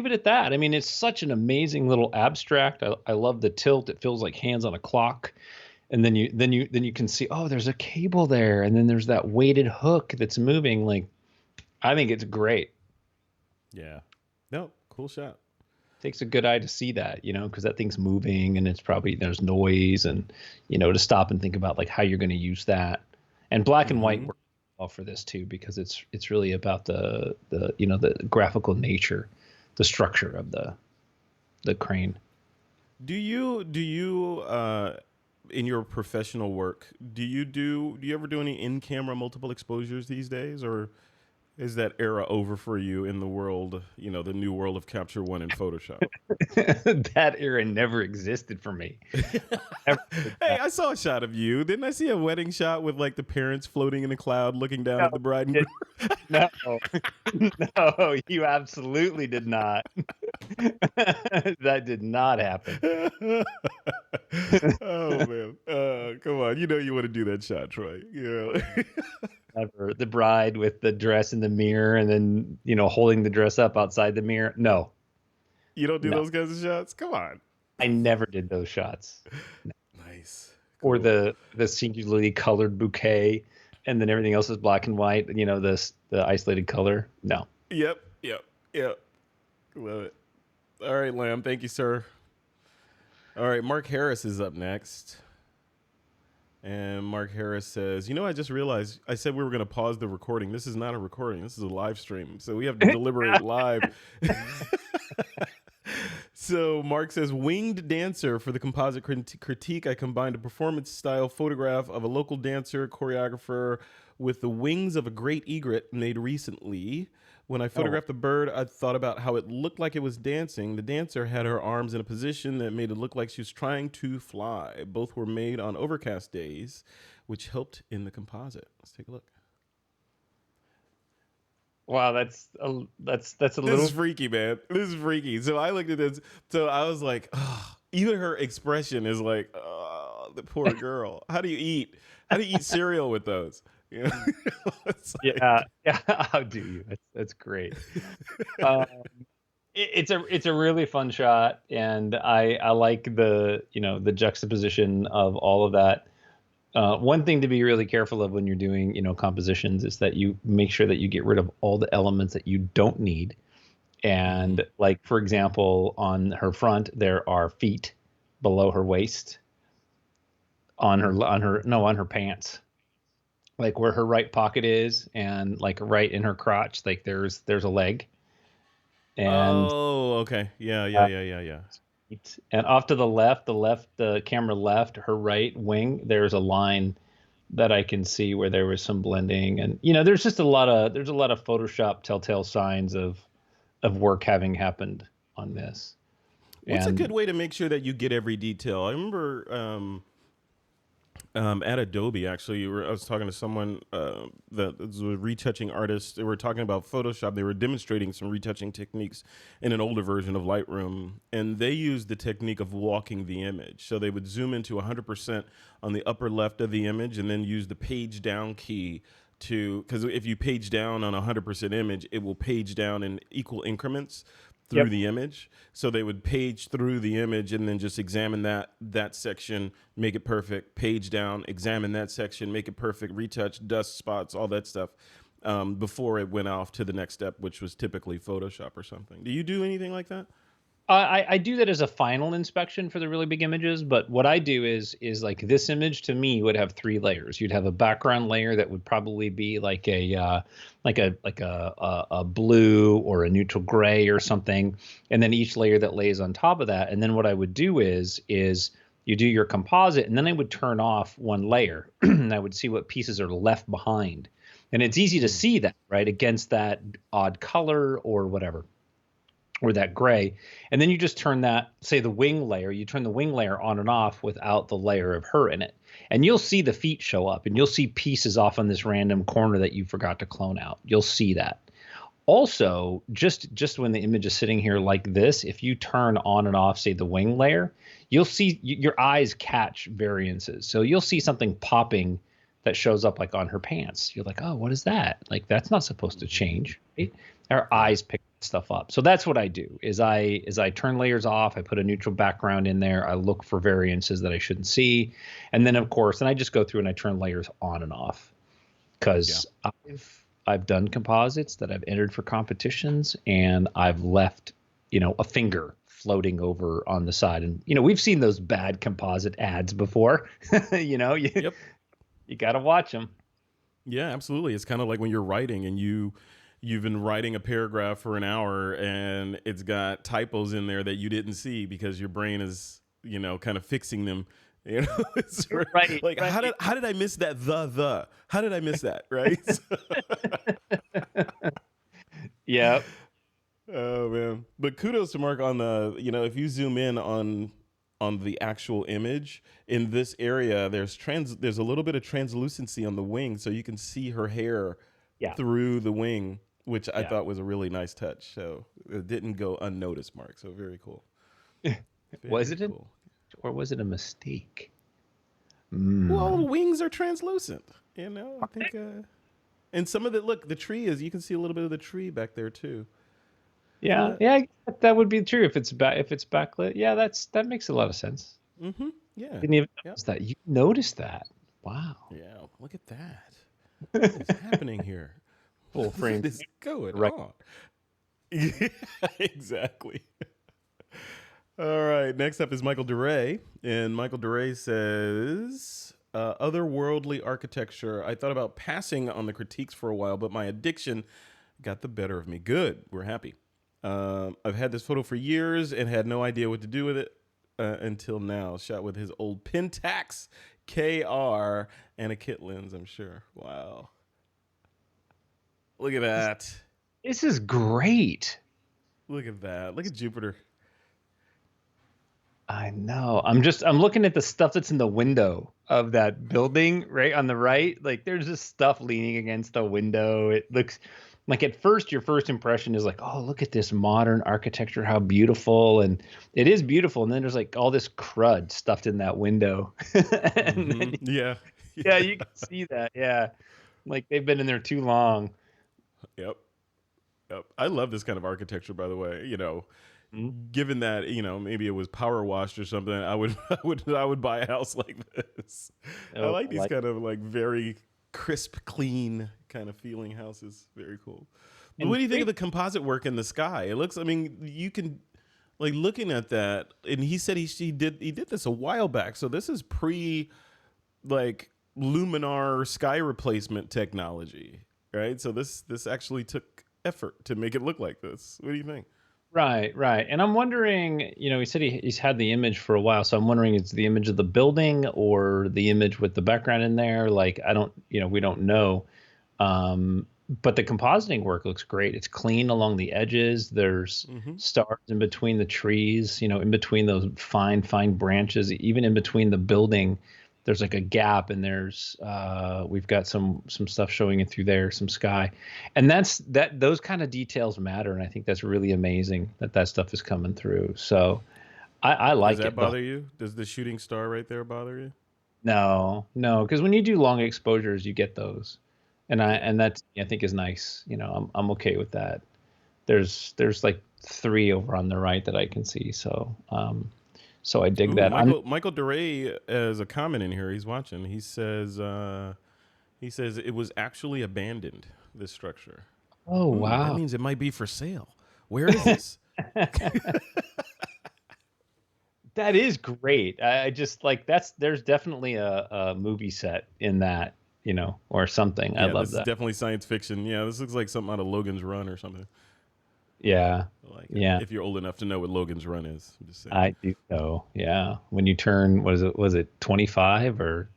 it at that. I mean, it's such an amazing little abstract. I love the tilt. It feels like hands on a clock. And then you can see, oh, there's a cable there, and then there's that weighted hook that's moving. Like, I think it's great. Yeah. No, cool shot. Takes a good eye to see that, because that thing's moving, and it's probably there's noise, and to stop and think about like how you're going to use that. And black and white works well for this too, because it's really about the graphical nature, the structure of the crane. Do you in your professional work, do you ever do any in-camera multiple exposures these days, or is that era over for you in the world, the new world of Capture One and Photoshop? That era never existed for me. Hey, I saw a shot of you. Didn't I see a wedding shot with like the parents floating in a cloud looking down at the bride and groom? No, you absolutely did not. That did not happen. Oh man, come on! You want to do that shot, Troy. Never. The bride with the dress in the mirror, and then holding the dress up outside the mirror. No, you don't do those kinds of shots. Come on. I never did those shots. Nice. Cool. Or the singularly colored bouquet, and then everything else is black and white. The isolated color. No. Yep. Love it. All right, Lamb. Thank you, sir. All right, Mark Harris is up next. And Mark Harris says, I just realized I said we were going to pause the recording. This is not a recording. This is a live stream. So we have to deliberate live. So Mark says, winged dancer for the composite critique. I combined a performance style photograph of a local dancer, choreographer with the wings of a great egret made recently. When I photographed the bird, I thought about how it looked like it was dancing. The dancer had her arms in a position that made it look like she was trying to fly. Both were made on overcast days, which helped in the composite. Let's take a look. Wow, that's a little. This is freaky, man. This is freaky. So I looked at this. So I was like, oh, even her expression is like, oh, the poor girl. How do you eat? How do you eat cereal with those? Yeah. How do you? That's great. It's a really fun shot, and I like the juxtaposition of all of that. One thing to be really careful of when you're doing compositions is that you make sure that you get rid of all the elements that you don't need. And like, for example, on her front there are feet below her waist. On her pants. Like where her right pocket is, and like right in her crotch, like there's a leg. And okay, yeah. And off to the left, the camera left, her right wing, there's a line that I can see where there was some blending, and there's just a lot of Photoshop telltale signs of work having happened on this. What's a good way to make sure that you get every detail? I remember. At Adobe, actually, I was talking to someone that was a retouching artist. They were talking about Photoshop. They were demonstrating some retouching techniques in an older version of Lightroom, and they used the technique of walking the image. So they would zoom into 100% on the upper left of the image, and then use the page down key because if you page down on a 100% image, it will page down in equal increments through the image. So they would page through the image and then just examine that section, make it perfect, page down, examine that section, make it perfect, retouch, dust spots, all that stuff, before it went off to the next step, which was typically Photoshop or something. Do you do anything like that? I do that as a final inspection for the really big images, but what I do is like this image to me would have 3 layers. You'd have a background layer that would probably be like a blue or a neutral gray or something, and then each layer that lays on top of that. And then what I would do is you do your composite, and then I would turn off one layer, and I would see what pieces are left behind. And it's easy to see that, right, against that odd color or whatever. or that gray. And then you just turn that, say the wing layer, you turn the wing layer on and off without the layer of her in it. And you'll see the feet show up, and you'll see pieces off on this random corner that you forgot to clone out. You'll see that. Also, just when the image is sitting here like this, if you turn on and off, say the wing layer, you'll see your eyes catch variances. So you'll see something popping that shows up like on her pants. You're like, oh, what is that? Like, that's not supposed to change, right? Our eyes pick stuff up. So that's what I do is I turn layers off. I put a neutral background in there. I look for variances that I shouldn't see. And then, of course, I just go through and I turn layers on and off because I've done composites that I've entered for competitions, and I've left, a finger floating over on the side. And, we've seen those bad composite ads before. You got to watch them. Yeah, absolutely. It's kind of like when you're writing and you've been writing a paragraph for an hour and it's got typos in there that you didn't see because your brain is, kind of fixing them. It's right. Like, right. How did I miss that? How did I miss that? Right. Yeah. Oh man. But kudos to Mark on the, if you zoom in on the actual image in this area, there's a little bit of translucency on the wing, so you can see her hair through the wing, which I thought was a really nice touch. So it didn't go unnoticed, Mark. So very cool. Was it cool. Or was it a mistake? Well, wings are translucent, I think, and some of the tree you can see a little bit of the tree back there too. Yeah, that would be true if it's backlit. Yeah, that makes a lot of sense. Mm-hmm. Yeah. Didn't even notice that. You noticed that. Wow. Yeah, look at that. What is happening here? Full frame. What is going on? Yeah, exactly. All right, next up is Michael DeRay, and Michael DeRay says, otherworldly architecture. I thought about passing on the critiques for a while, but my addiction got the better of me. Good, we're happy. I've had this photo for years and had no idea what to do with it until now. Shot with his old Pentax KR and a kit lens, I'm sure. Wow. Look at that. This is great. Look at that. Look at Jupiter. I know. I'm looking at the stuff that's in the window of that building right on the right. Like there's just stuff leaning against the window. It looks like at first your first impression is like, oh, look at this modern architecture, how beautiful. And it is beautiful. And then there's like all this crud stuffed in that window. Then, yeah, you can see that. Yeah. Like they've been in there too long. Yep. I love this kind of architecture, by the way, given that, maybe it was power washed or something, I would buy a house like this. I like these kind of like very crisp, clean kind of feeling houses. Very cool. But what do you think of the composite work in the sky? It looks, you can like looking at that, and he said he did this a while back. So this is pre like luminar sky replacement technology, right? So this actually took effort to make it look like this. What do you think? Right. And I'm wondering, he said he's had the image for a while, so I'm wondering it's the image of the building or the image with the background in there. Like, we don't know. But the compositing work looks great. It's clean along the edges. There's stars in between the trees, in between those fine branches, even in between the building. There's like a gap, and there's we've got some stuff showing it through there, some sky, and those kind of details matter, and I think that's really amazing that stuff is coming through. So I like it. Does that bother you? Does the shooting star right there bother you? No, because when you do long exposures, you get those, and that I think is nice. I'm okay with that. There's like 3 over on the right that I can see, so. So I dig that. Michael DeRay has a comment in here. He's watching. He says it was actually abandoned, this structure. Oh, wow. That means it might be for sale. Where is this? That is great. I just like there's definitely a movie set in that, or something. Yeah, I love that. This is definitely science fiction. Yeah, this looks like something out of Logan's Run or something. Yeah. If you're old enough to know what Logan's Run is. I'm just saying. I do know. Yeah. When you turn, was it 25 or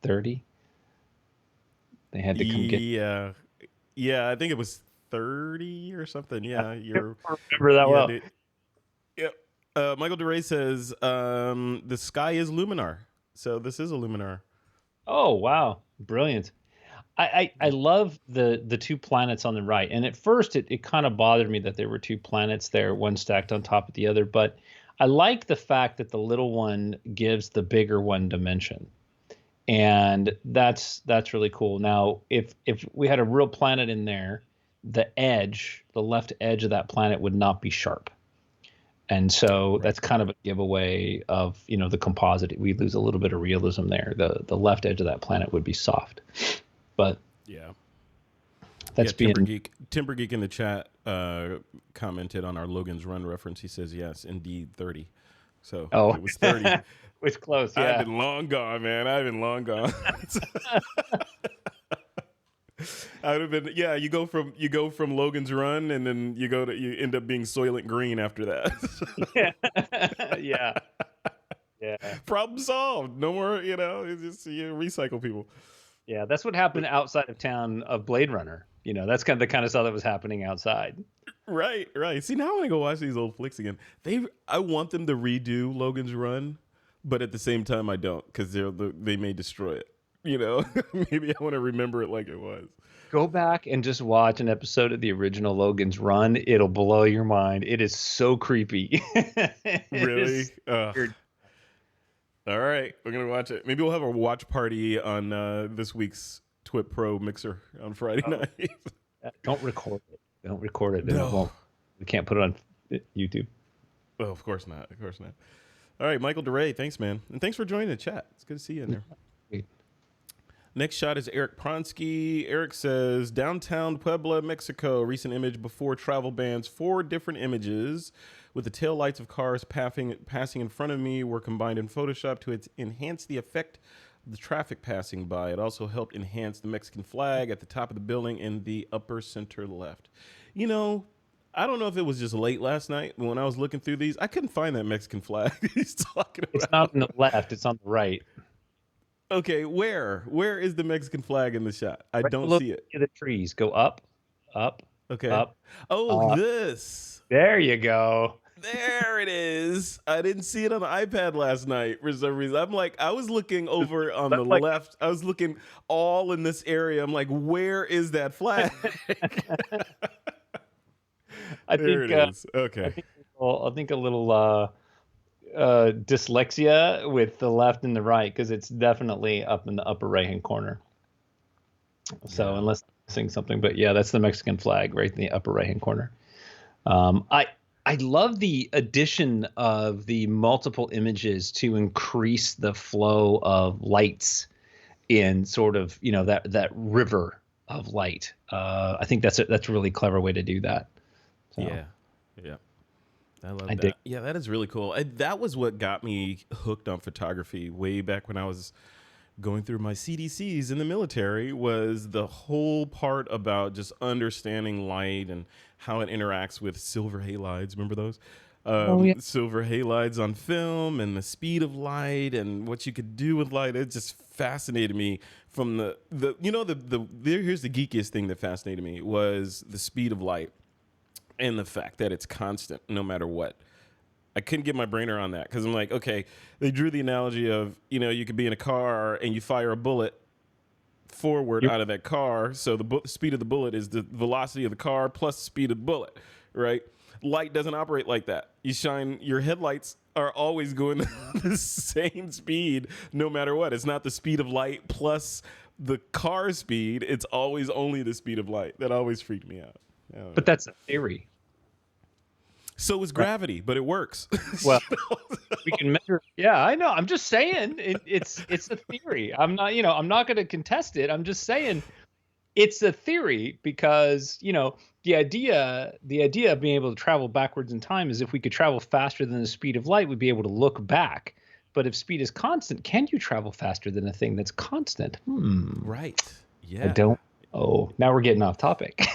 30? They had to come get. Yeah. I think it was 30 or something. Yeah. I remember that well. Michael DeRay says the sky is luminar. So this is a luminar. Oh, wow. Brilliant. I love the two planets on the right. And at first it kind of bothered me that there were two planets there, one stacked on top of the other. But I like the fact that the little one gives the bigger one dimension. And that's really cool. Now, if we had a real planet in there, the left edge of that planet would not be sharp. And so that's kind of a giveaway of, the composite. We lose a little bit of realism there. The left edge of that planet would be soft. But yeah, that's Timber Geek in the chat commented on our Logan's Run reference. He says, yes, indeed, 30. So it was 30. It's close, yeah. I've been long gone, man. I've been long gone. I would have been, yeah. You go from Logan's Run, and then you end up being Soylent Green after that. yeah. Problem solved. No more, it's just you recycle people. Yeah, that's what happened outside of town of Blade Runner. That's kind of the kind of stuff that was happening outside. Right. See, now I want to go watch these old flicks again. I want them to redo Logan's Run, but at the same time I don't, because they may destroy it. Maybe I want to remember it like it was. Go back and just watch an episode of the original Logan's Run. It'll blow your mind. It is so creepy. Really? All right, we're gonna watch it. Maybe we'll have a watch party on this week's TWiP Pro mixer on Friday night. Don't record it. Don't record it. No. We can't put it on YouTube. Oh, of course not. All right, Michael DeRay, thanks, man, and thanks for joining the chat. It's good to see you in there. Next shot is Eric Pronsky. Eric says, downtown Puebla, Mexico. Recent image before travel bans. 4 different images with the taillights of cars passing in front of me were combined in Photoshop to enhance the effect of the traffic passing by. It also helped enhance the Mexican flag at the top of the building in the upper center left. I don't know if it was just late last night, but when I was looking through these, I couldn't find that Mexican flag he's talking about. It's not on the left. It's on the right. Okay, where is the Mexican flag in the shot? I don't see it. Look at the trees. Go up. Okay. Up. This. There you go. There it is. I didn't see it on the iPad last night for some reason. I was looking over on the left. I was looking all in this area. I'm like, where is that flag? There it is. Okay. I think a little dyslexia with the left and the right, because it's definitely up in the upper right hand corner. So unless I'm missing something, but yeah, that's the Mexican flag right in the upper right hand corner. I love the addition of the multiple images to increase the flow of lights in sort of that river of light. I think that's a really clever way to do that. So. Yeah. I love that. Yeah, that is really cool. That was what got me hooked on photography way back when I was going through my CDCs in the military, was the whole part about just understanding light and how it interacts with silver halides. Remember those? Silver halides on film and the speed of light and what you could do with light. It just fascinated me from here's the geekiest thing that fascinated me was the speed of light. And the fact that it's constant no matter what. I couldn't get my brain around that because I'm like, okay, they drew the analogy of, you could be in a car and you fire a bullet forward out of that car. So the speed of the bullet is the velocity of the car plus the speed of the bullet, right? Light doesn't operate like that. Your headlights are always going the same speed no matter what. It's not the speed of light plus the car speed. It's always only the speed of light. That always freaked me out. But that's a theory. So is gravity, but it works. Well, we can measure. Yeah, I know. I'm just saying it's a theory. I'm not going to contest it. I'm just saying it's a theory because, the idea of being able to travel backwards in time is if we could travel faster than the speed of light, we'd be able to look back. But if speed is constant, can you travel faster than a thing that's constant? Right. Yeah. I don't. Oh, now we're getting off topic.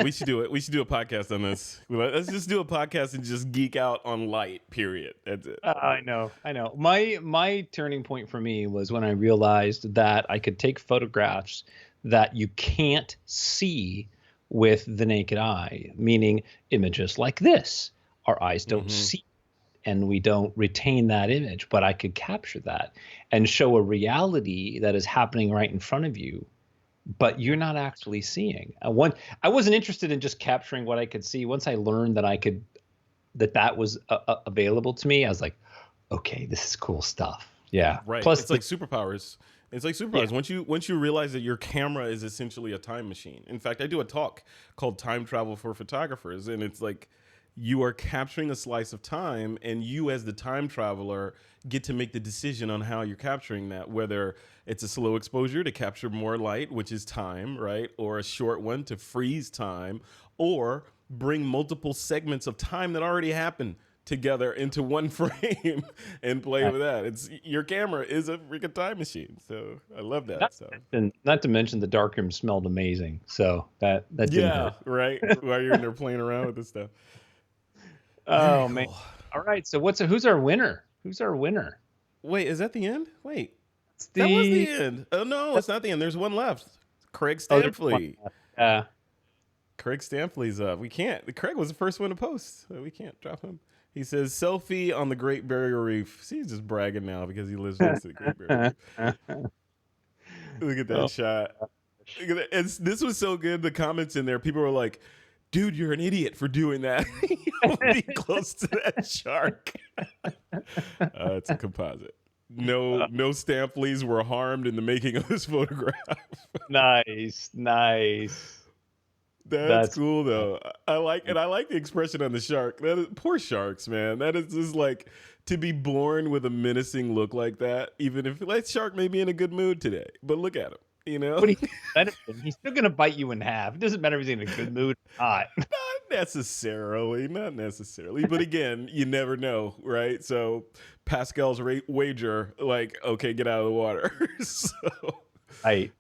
We should do it. We should do a podcast on this. Let's just do a podcast and just geek out on light, period. That's it. I know. My turning point for me was when I realized that I could take photographs that you can't see with the naked eye, meaning images like this. Our eyes don't see. and we don't retain that image, but I could capture that and show a reality that is happening right in front of you, but you're not actually seeing. I wasn't interested in just capturing what I could see. Once I learned that that was available to me, I was like, okay, this is cool stuff. Yeah. Right. Plus, It's like superpowers. It's like superpowers. yeah. Once you realize that your camera is essentially a time machine. In fact, I do a talk called Time Travel for Photographers, and it's like you are capturing a slice of time, and you as the time traveler get to make the decision on how you're capturing that, whether it's a slow exposure to capture more light, which is time, right? Or a short one to freeze time, or bring multiple segments of time that already happened together into one frame and play with that. It's your camera is a freaking time machine. So I love that stuff. Not to mention the darkroom smelled amazing. So that didn't hurt. Right. While you're in there playing around with this stuff. Oh man. All right. So who's our winner? Who's our winner? Wait, is that the end? Wait. That was the end. Oh no, it's not the end. There's one left. Craig Stampley. Craig Stampley's up. We can't. Craig was the first one to post. So we can't drop him. He says, selfie on the Great Barrier Reef. See, he's just bragging now because he lives next to the Great Barrier Reef. Look at that shot. Look at that. This was so good. The comments in there, people were like, dude, you're an idiot for doing that. You'll be close to that shark. It's a composite. No Stampleys were harmed in the making of this photograph. Nice. That's cool though. I like the expression on the shark. That is, poor sharks, man. That is just like to be born with a menacing look like that. Even if that shark may be in a good mood today, but look at him. You know, but he's still gonna bite you in half. It doesn't matter if he's in a good mood or not. Not necessarily. But again, you never know, right? So Pascal's wager, like, okay, get out of the water. So, right.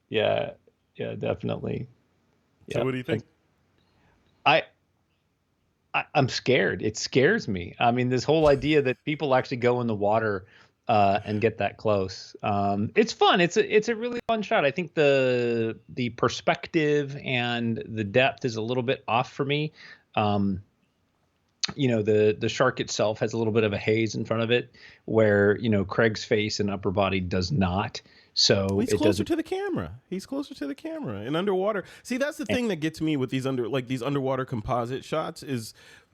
Yeah, definitely. So what do you think? I'm scared. It scares me. I mean, this whole idea that people actually go in the water and get that close. It's fun. It's a really fun shot. I think the perspective and the depth is a little bit off for me. The shark itself has a little bit of a haze in front of it, where Craig's face and upper body does not. So he's closer to the camera. He's closer to the camera and underwater. See, that's the thing that gets me with these underwater composite shots is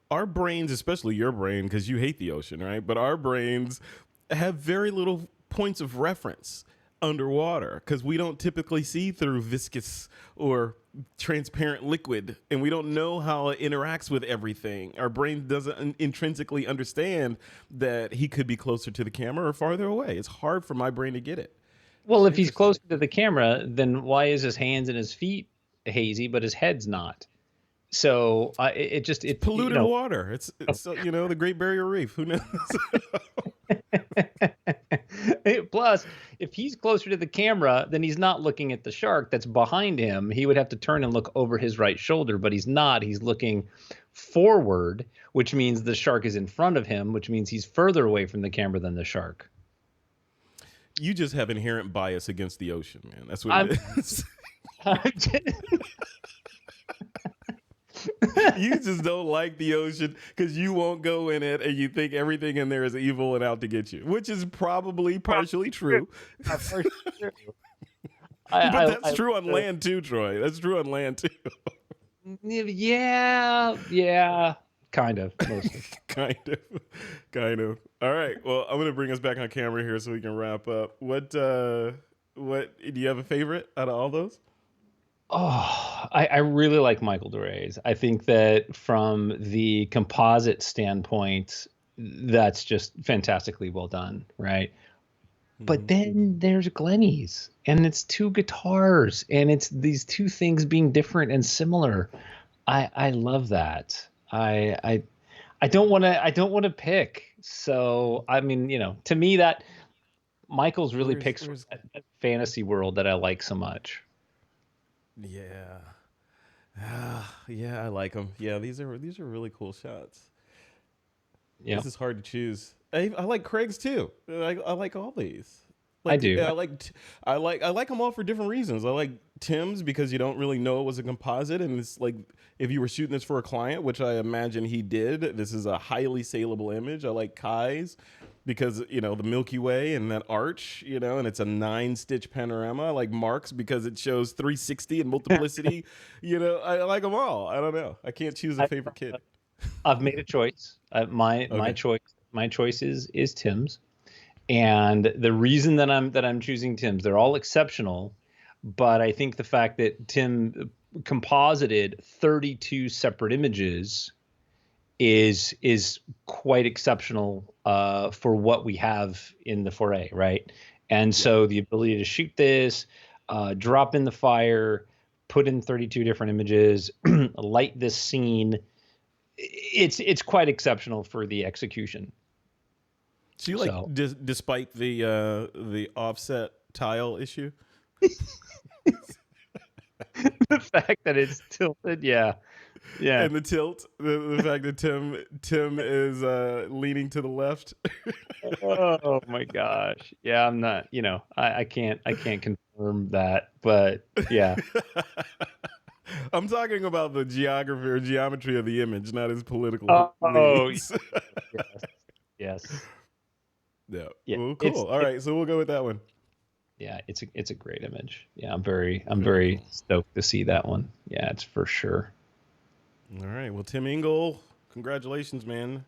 our brains, especially your brain, because you hate the ocean, right? But our brains have very little points of reference underwater because we don't typically see through viscous or transparent liquid, and we don't know how it interacts with everything. Our brain doesn't intrinsically understand that he could be closer to the camera or farther away. It's hard for my brain to get it. Well, if he's closer to the camera, then why is his hands and his feet hazy, but his head's not? So it's polluted water. It's the Great Barrier Reef. Who knows? Plus, if he's closer to the camera, then he's not looking at the shark that's behind him. He would have to turn and look over his right shoulder, but he's not. He's looking forward, which means the shark is in front of him, which means he's further away from the camera than the shark. You just have inherent bias against the ocean, man. That's what it is. You just don't like the ocean because you won't go in it and you think everything in there is evil and out to get you, which is probably partially true. But that's true on land too, Troy. That's true on land too. Yeah. Kind of. Mostly. Kind of. All right. Well, I'm going to bring us back on camera here so we can wrap up. What do you have a favorite out of all those? Oh, I really like Michael Duray's. I think that from the composite standpoint, that's just fantastically well done, right? Mm-hmm. But then there's Glennie's, and it's two guitars, and it's these two things being different and similar. I love that. I don't want to pick. So I mean, to me that Michael's really picks that fantasy world that I like so much. Yeah. I like them. Yeah, these are really cool shots. Yeah, this is hard to choose. I like Craig's too. I like all these. I do. I like them all for different reasons. I like Tim's because you don't really know it was a composite, and it's like if you were shooting this for a client, which I imagine he did, this is a highly saleable image. I like Kai's because the Milky Way and that arch, and it's a 9-stitch panorama. I like Mark's because it shows 360 and multiplicity. I like them all. I don't know. I can't choose a favorite kid. I've made a choice. My choice is Tim's. And the reason that I'm choosing Tim's, they're all exceptional, but I think the fact that Tim composited 32 separate images is quite exceptional for what we have in the foray, right? And so the ability to shoot this, drop in the fire, put in 32 different images, light this scene, it's quite exceptional for the execution. So you like, despite the offset tile issue, the fact that it's tilted, yeah, and the tilt, the fact that Tim is leaning to the left. Oh my gosh, yeah, I'm not, I can't confirm that, but yeah. I'm talking about the geography or geometry of the image, not his political leanings. Yes. Yeah. Well, cool. All right, so we'll go with that one. Yeah, it's a great image. Yeah, I'm very stoked to see that one. Yeah, it's for sure. All right. Well, Tim Engel, congratulations, man.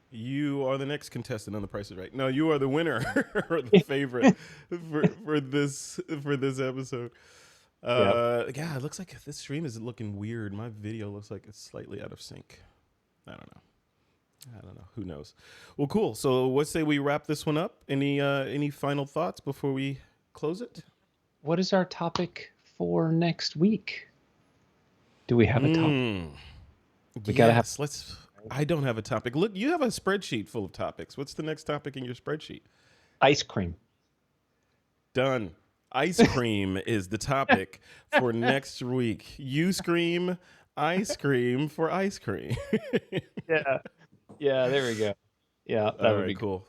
You are the next contestant on The Price is Right. No, you are the winner or the favorite for this episode. Yeah, it looks like this stream is looking weird. My video looks like it's slightly out of sync. I don't know. Who knows? Well, cool. So let's say we wrap this one up. Any final thoughts before we close it? What is our topic for next week? Do we have a topic? I don't have a topic. Look, you have a spreadsheet full of topics. What's the next topic in your spreadsheet? Ice cream. Done. Ice cream is the topic for next week. You scream, ice cream for ice cream. Yeah, there we go. Yeah, that would be cool.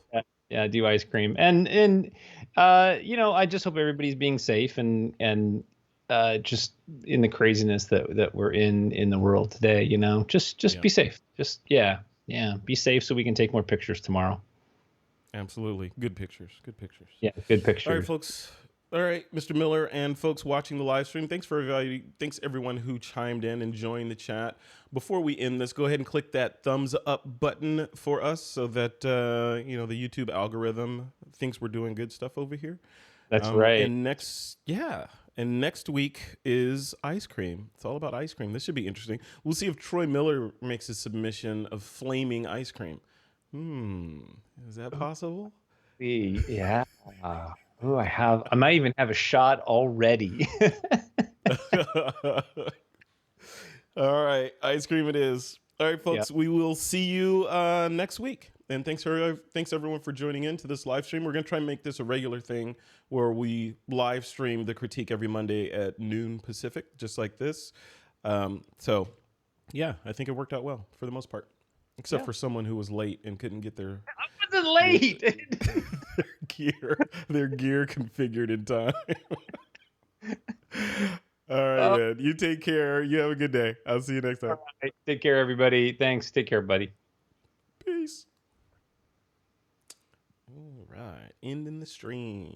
Yeah, do ice cream. And I just hope everybody's being safe and just in the craziness that we're in the world today, just be safe. Just be safe so we can take more pictures tomorrow. Absolutely. Good pictures. Yeah, good pictures. All right, folks. All right, Mr. Miller and folks watching the live stream, thanks everyone who chimed in and joined the chat. Before we end this, go ahead and click that thumbs up button for us so that the YouTube algorithm thinks we're doing good stuff over here. That's right. And next week is ice cream. It's all about ice cream. This should be interesting. We'll see if Troy Miller makes a submission of flaming ice cream. Is that possible? Yeah. Oh, I might even have a shot already. All right. Ice cream it is. All right, folks, we will see you next week. And thanks everyone for joining in to this live stream. We're going to try and make this a regular thing where we live stream the critique every Monday at noon Pacific, just like this. So, yeah, I think it worked out well for the most part, except for someone who was late and couldn't get their... I wasn't late! their gear configured in time. All right, man. You take care. You have a good day. I'll see you next time. All right. Take care, everybody. Thanks. Take care, buddy. Peace. All right. Ending the stream.